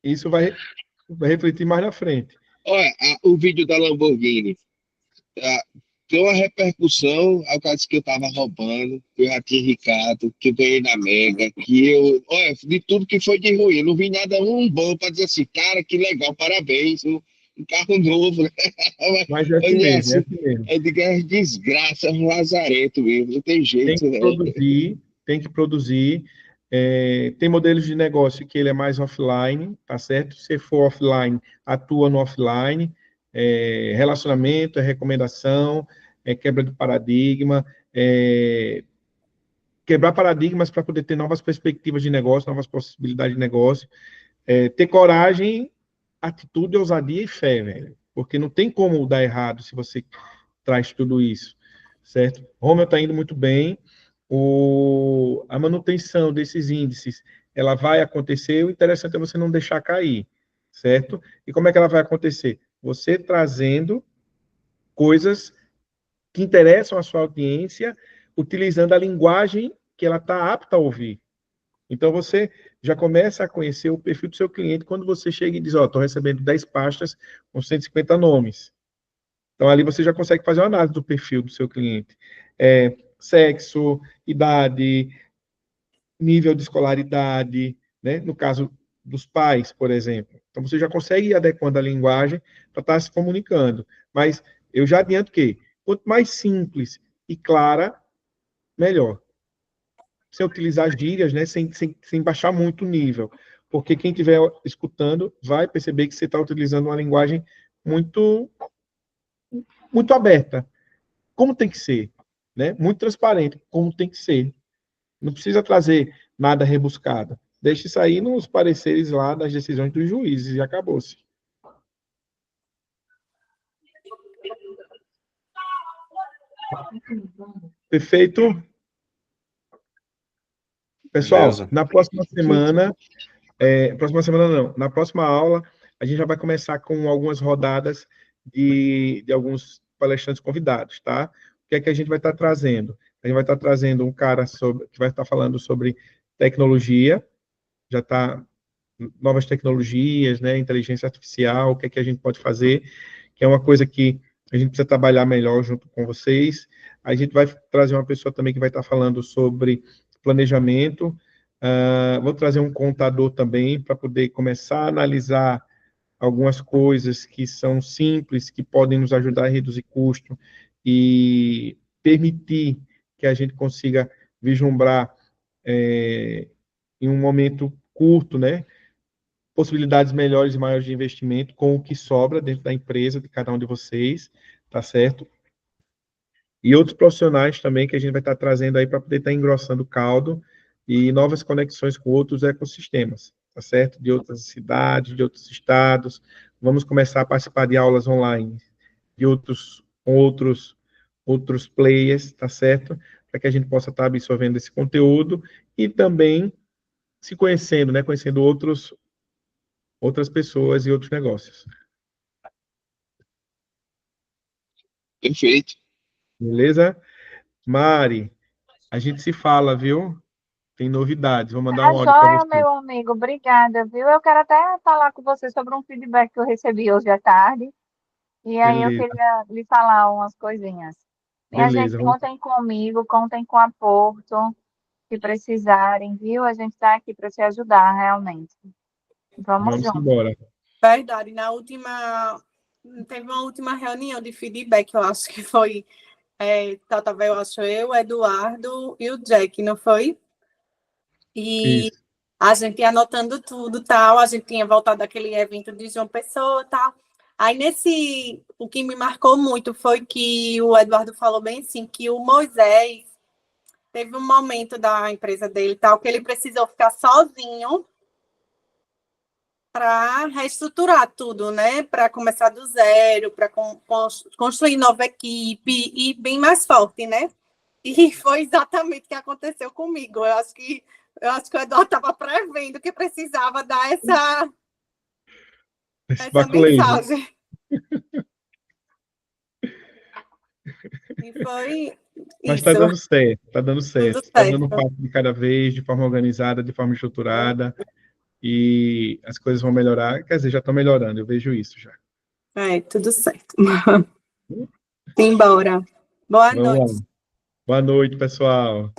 A: Isso vai refletir mais na frente.
F: Olha, o vídeo da Lamborghini. Ah, deu uma repercussão, aí o cara disse que eu tava roubando, que eu já tinha Ricardo, que eu ganhei na Mega, que eu. Olha, de tudo que foi de ruim. Eu não vi nada um bom para dizer assim, cara, que legal, parabéns, um carro novo, né?
A: Mas é assim
F: Mas é
A: mesmo, é
F: assim,
A: assim mesmo.
F: é de desgraça, um lazareto mesmo, não tem
A: Tem
F: jeito,
A: que
F: né?
A: produzir, tem que produzir. Tem modelos de negócio que ele é mais offline, tá certo? Se for offline, atua no offline. Relacionamento, recomendação, quebra de paradigma, quebrar paradigmas para poder ter novas perspectivas de negócio, novas possibilidades de negócio. Ter coragem, atitude, ousadia e fé, velho. Porque não tem como dar errado se você traz tudo isso, certo? Romeu está indo muito bem. A manutenção desses índices, ela vai acontecer. O interessante é você não deixar cair, certo? E como é que ela vai acontecer? Você trazendo coisas que interessam a sua audiência, utilizando a linguagem que ela está apta a ouvir. Então, você já começa a conhecer o perfil do seu cliente quando você chega e diz, ó, estou recebendo 10 pastas com 150 nomes. Então, ali você já consegue fazer uma análise do perfil do seu cliente. Sexo, idade, nível de escolaridade, né? No caso dos pais, por exemplo. Então, você já consegue ir adequando a linguagem para estar se comunicando. Mas eu já adianto que, quanto mais simples e clara, melhor. Sem utilizar gírias, né? Sem baixar muito o nível. Porque quem estiver escutando vai perceber que você está utilizando uma linguagem muito, muito aberta, como tem que ser, né? Muito transparente, como tem que ser. Não precisa trazer nada rebuscado. Deixe isso aí nos pareceres lá das decisões dos juízes e acabou-se. Perfeito? Pessoal,
D: Beleza.
A: na próxima semana não, na próxima aula, a gente já vai começar com algumas rodadas de alguns palestrantes convidados, tá? O que é que a gente vai estar trazendo? A gente vai estar trazendo um cara que vai estar falando sobre tecnologia, já está novas tecnologias, né, inteligência artificial, o que é que a gente pode fazer, que é uma coisa que a gente precisa trabalhar melhor junto com vocês. A gente vai trazer uma pessoa também que vai estar falando sobre planejamento. Vou trazer um contador também para poder começar a analisar algumas coisas que são simples, que podem nos ajudar a reduzir custo e permitir que a gente consiga vislumbrar em um momento curto, né, possibilidades melhores e maiores de investimento com o que sobra dentro da empresa de cada um de vocês, tá certo? E outros profissionais também que a gente vai estar trazendo aí para poder estar engrossando o caldo e novas conexões com outros ecossistemas, tá certo? De outras cidades, de outros estados. Vamos começar a participar de aulas online de outros players, tá certo? Para que a gente possa estar absorvendo esse conteúdo e também se conhecendo, né? Conhecendo outras pessoas e outros negócios.
F: Perfeito.
A: Beleza? Mari, a gente se fala, viu? Tem novidades. Vou mandar
B: Tá
A: um áudio para
B: joia,
A: você.
B: meu amigo. Obrigada, viu? Eu quero até falar com você sobre um feedback que eu recebi hoje à tarde. E aí eu
A: Beleza,
B: queria lhe falar umas coisinhas. Minha gente,
A: beleza.
B: contem comigo, contem com a Porto, se precisarem, viu? A gente está aqui para te ajudar, realmente. Vamos
A: Vamos
B: juntos.
A: embora.
E: Verdade, teve uma última reunião de feedback, eu acho que foi, Tata, eu acho eu, Eduardo e o Jack, não foi? E
A: Isso.
E: a gente ia anotando tudo, tal, a gente tinha voltado daquele evento de João Pessoa, tal. Aí o que me marcou muito foi que o Eduardo falou bem assim, que o Moisés teve um momento da empresa dele, tal, que ele precisou ficar sozinho para reestruturar tudo, né? Para começar do zero, para construir nova equipe e bem mais forte, né? E foi exatamente o que aconteceu comigo. Eu acho que o Eduardo estava prevendo que precisava dar
A: Esse
E: essa
A: baculejo.
E: mensagem. E foi
A: Mas está
E: isso,
A: dando certo, está dando
E: tudo
A: certo. Está dando um
E: certo.
A: passo de cada vez, de forma organizada, de forma estruturada, e as coisas vão melhorar. Quer dizer, já estão melhorando, eu vejo isso já.
E: Tudo certo. Embora. Boa
A: Vamos
E: noite.
A: lá. Boa noite, pessoal.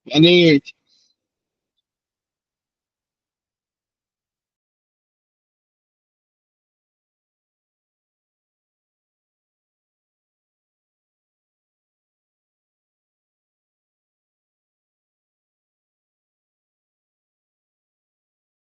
F: Boa noite.